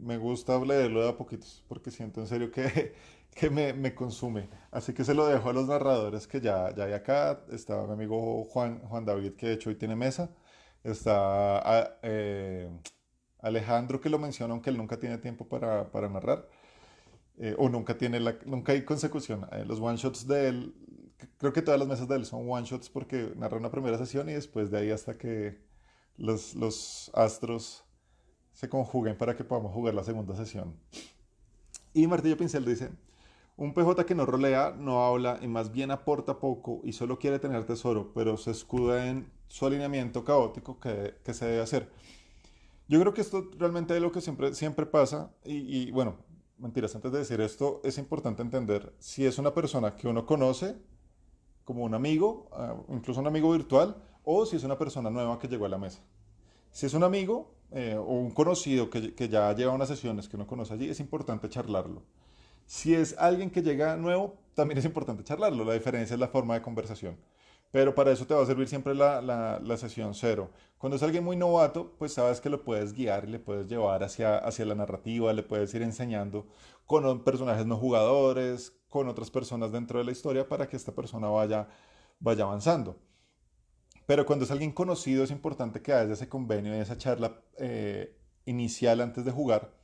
me gusta leerlo de a poquitos, porque siento en serio que, que me consume. Así que se lo dejo a los narradores que ya hay acá. Está mi amigo Juan David, que de hecho hoy tiene mesa. Está Alejandro, que lo menciona, aunque él nunca tiene tiempo para narrar. O nunca hay consecución. Los one shots de él, creo que todas las mesas de él son one shots porque narra una primera sesión y después de ahí hasta que los astros se conjuguen para que podamos jugar la segunda sesión. Y Martillo Pincel dice, un PJ que no rolea, no habla y más bien aporta poco y solo quiere tener tesoro, pero se escuda en su alineamiento caótico que se debe hacer. Yo creo que esto realmente es lo que siempre pasa y bueno, mentiras, antes de decir esto, es importante entender si es una persona que uno conoce como un amigo, incluso un amigo virtual, o si es una persona nueva que llegó a la mesa. Si es un amigo o un conocido que ya lleva unas sesiones que uno conoce allí, es importante charlarlo. Si es alguien que llega nuevo, también es importante charlarlo. La diferencia es la forma de conversación. Pero para eso te va a servir siempre la sesión cero. Cuando es alguien muy novato, pues sabes que lo puedes guiar y le puedes llevar hacia la narrativa, le puedes ir enseñando con personajes no jugadores, con otras personas dentro de la historia para que esta persona vaya avanzando. Pero cuando es alguien conocido es importante que haya ese convenio y esa charla inicial antes de jugar,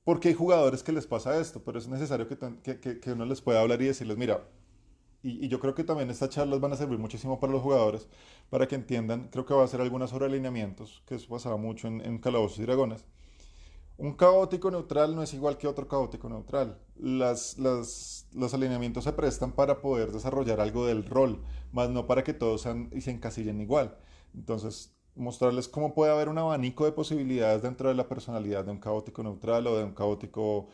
porque hay jugadores que les pasa esto, pero es necesario que uno les pueda hablar y decirles, mira, y yo creo que también estas charlas van a servir muchísimo para los jugadores, para que entiendan, creo que va a ser algunas sobre alineamientos, que eso pasaba mucho en Calabozos y Dragones. Un caótico neutral no es igual que otro caótico neutral. Los alineamientos se prestan para poder desarrollar algo del rol, más no para que todos sean y se encasillen igual. Entonces, mostrarles cómo puede haber un abanico de posibilidades dentro de la personalidad de un caótico neutral o de un caótico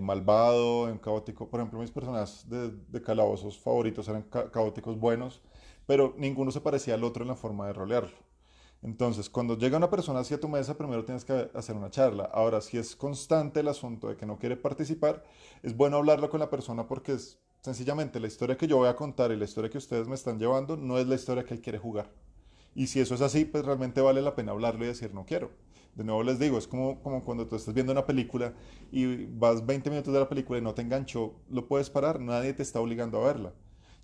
malvado, de un caótico, por ejemplo, mis personajes de calabozos favoritos eran caóticos buenos, pero ninguno se parecía al otro en la forma de rolearlo. Entonces, cuando llega una persona hacia tu mesa, primero tienes que hacer una charla. Ahora, si es constante el asunto de que no quiere participar, es bueno hablarlo con la persona porque es sencillamente la historia que yo voy a contar y la historia que ustedes me están llevando no es la historia que él quiere jugar. Y si eso es así, pues realmente vale la pena hablarlo y decir no quiero. De nuevo les digo, es como cuando tú estás viendo una película y vas 20 minutos de la película y no te enganchó, lo puedes parar, nadie te está obligando a verla.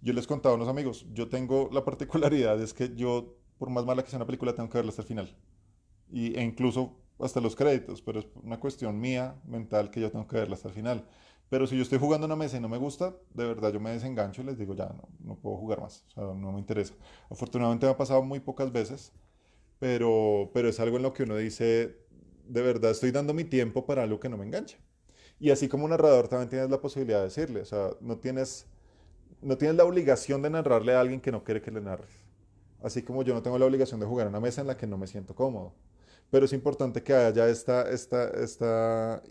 Yo les contaba a unos amigos, yo tengo la particularidad, es que yo, por más mala que sea una película, tengo que verla hasta el final. E incluso hasta los créditos, pero es una cuestión mía, mental, que yo tengo que verla hasta el final. Pero si yo estoy jugando una mesa y no me gusta, de verdad yo me desengancho y les digo, ya, no puedo jugar más, o sea, no me interesa. Afortunadamente me ha pasado muy pocas veces, pero es algo en lo que uno dice, de verdad estoy dando mi tiempo para algo que no me engancha. Y así como narrador también tienes la posibilidad de decirle, o sea, no tienes la obligación de narrarle a alguien que no quiere que le narres. Así como yo no tengo la obligación de jugar a una mesa en la que no me siento cómodo. Pero es importante que haya esta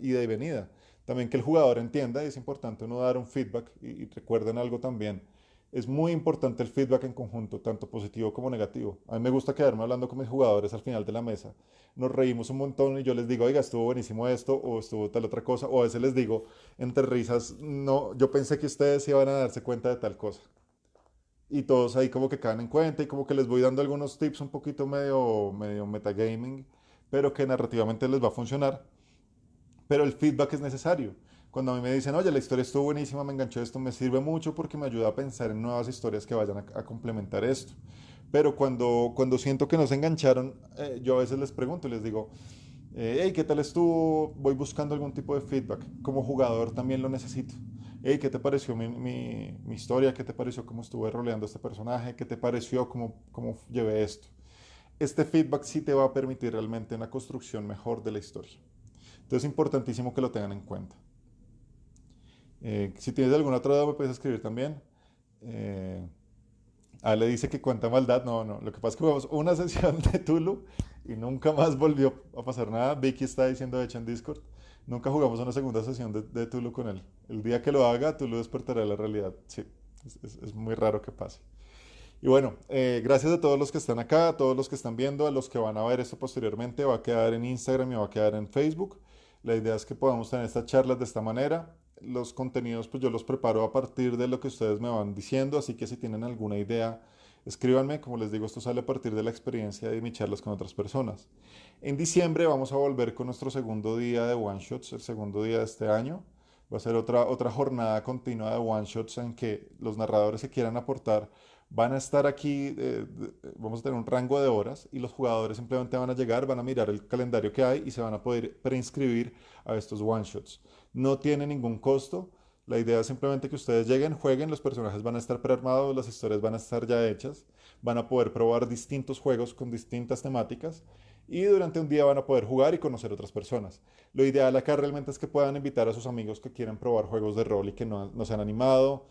ida y venida. También que el jugador entienda, y es importante uno dar un feedback, y recuerden algo también, es muy importante el feedback en conjunto, tanto positivo como negativo. A mí me gusta quedarme hablando con mis jugadores al final de la mesa. Nos reímos un montón y yo les digo, oiga, estuvo buenísimo esto, o estuvo tal otra cosa, o a veces les digo, entre risas, no, yo pensé que ustedes iban a darse cuenta de tal cosa. Y todos ahí como que caen en cuenta y como que les voy dando algunos tips un poquito medio metagaming, pero que narrativamente les va a funcionar. Pero el feedback es necesario. Cuando a mí me dicen, oye, la historia estuvo buenísima, me enganchó esto, me sirve mucho porque me ayuda a pensar en nuevas historias que vayan a complementar esto. Pero cuando siento que no se engancharon, yo a veces les pregunto y les digo, hey, ¿qué tal estuvo? Voy buscando algún tipo de feedback. Como jugador también lo necesito. Hey, ¿qué te pareció mi historia? ¿Qué te pareció cómo estuve roleando este personaje? ¿Qué te pareció cómo llevé esto? Este feedback sí te va a permitir realmente una construcción mejor de la historia. Entonces es importantísimo que lo tengan en cuenta. Si tienes alguna otra duda me puedes escribir también. Eh, le dice que cuánta maldad. No, no. Lo que pasa es que jugamos una sesión de Tulu y nunca más volvió a pasar nada. Vicky está diciendo, de hecho, en Discord. Nunca jugamos una segunda sesión de Tulu con él. El día que lo haga, Tulu despertará la realidad. Sí, es muy raro que pase. Y bueno, gracias a todos los que están acá, a todos los que están viendo, a los que van a ver esto posteriormente. Va a quedar en Instagram y va a quedar en Facebook. La idea es que podamos tener estas charlas de esta manera. los contenidos pues yo los preparo a partir de lo que ustedes me van diciendo, así que si tienen alguna idea, escríbanme. Como les digo, esto sale a partir de la experiencia de mis charlas con otras personas. En diciembre vamos a volver con nuestro segundo día de One Shots, el segundo día de este año. Va a ser otra jornada continua de One Shots en que los narradores que quieran aportar van a estar aquí, vamos a tener un rango de horas y los jugadores simplemente van a llegar, van a mirar el calendario que hay y se van a poder preinscribir a estos One Shots. No tiene ningún costo. La idea es simplemente que ustedes lleguen, jueguen, los personajes van a estar prearmados, las historias van a estar ya hechas, van a poder probar distintos juegos con distintas temáticas y durante un día van a poder jugar y conocer otras personas. Lo ideal acá realmente es que puedan invitar a sus amigos que quieren probar juegos de rol y que no se han animado,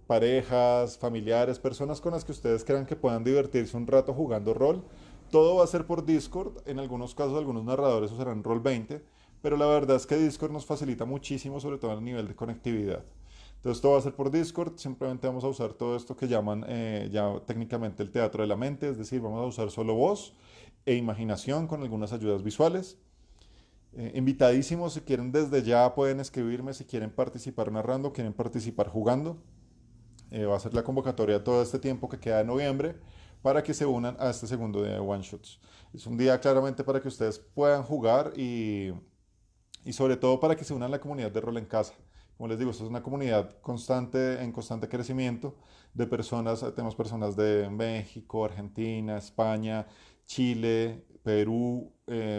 parejas, familiares, personas con las que ustedes crean que puedan divertirse un rato jugando rol. Todo va a ser por Discord, en algunos casos algunos narradores usarán Roll20, pero la verdad es que Discord nos facilita muchísimo, sobre todo a nivel de conectividad. Entonces todo va a ser por Discord, simplemente vamos a usar todo esto que llaman ya técnicamente el teatro de la mente, es decir, vamos a usar solo voz e imaginación con algunas ayudas visuales. Invitadísimos, si quieren desde ya pueden escribirme si quieren participar narrando, quieren participar jugando. Va a ser la convocatoria todo este tiempo que queda de noviembre para que se unan a este segundo día de One Shots. Es un día claramente para que ustedes puedan jugar y sobre todo para que se unan a la comunidad de rol en casa. Como les digo, esto es una comunidad constante, en constante crecimiento de personas. Tenemos personas de México, Argentina, España, Chile, Perú,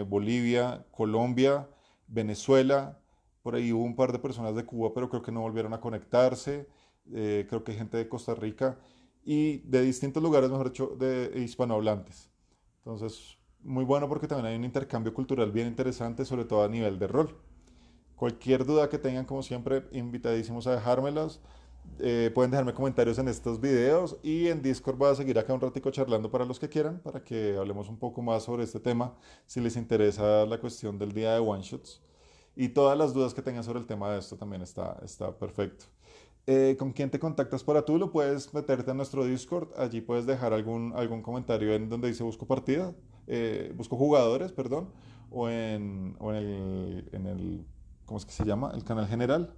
Bolivia, Colombia, Venezuela. Por ahí hubo un par de personas de Cuba, pero creo que no volvieron a conectarse. Creo que hay gente de Costa Rica y de distintos lugares, mejor dicho, de hispanohablantes. Entonces, muy bueno porque también hay un intercambio cultural bien interesante, sobre todo a nivel de rol. Cualquier duda que tengan, como siempre, invitadísimos a dejármelas. Pueden dejarme comentarios en estos videos y en Discord voy a seguir acá un ratico charlando para los que quieran, para que hablemos un poco más sobre este tema, si les interesa la cuestión del día de One Shots. Y todas las dudas que tengan sobre el tema de esto también está perfecto. ¿Con quién te contactas para tú? Lo puedes meterte a nuestro Discord. Allí puedes dejar algún comentario en donde dice busco partida, busco jugadores, perdón, o en el, ¿cómo es que se llama? El canal general,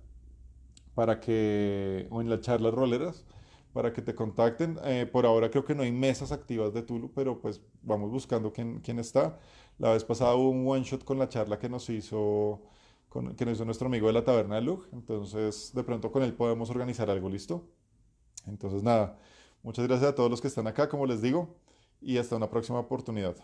o en las charlas roleras, para que te contacten. Por ahora creo que no hay mesas activas de Tulu, pero pues vamos buscando quién está. La vez pasada hubo un one shot con la charla que nos hizo nuestro amigo de la Taberna de Lug. Entonces, de pronto con él podemos organizar algo, ¿listo? Entonces, nada, muchas gracias a todos los que están acá, como les digo, y hasta una próxima oportunidad.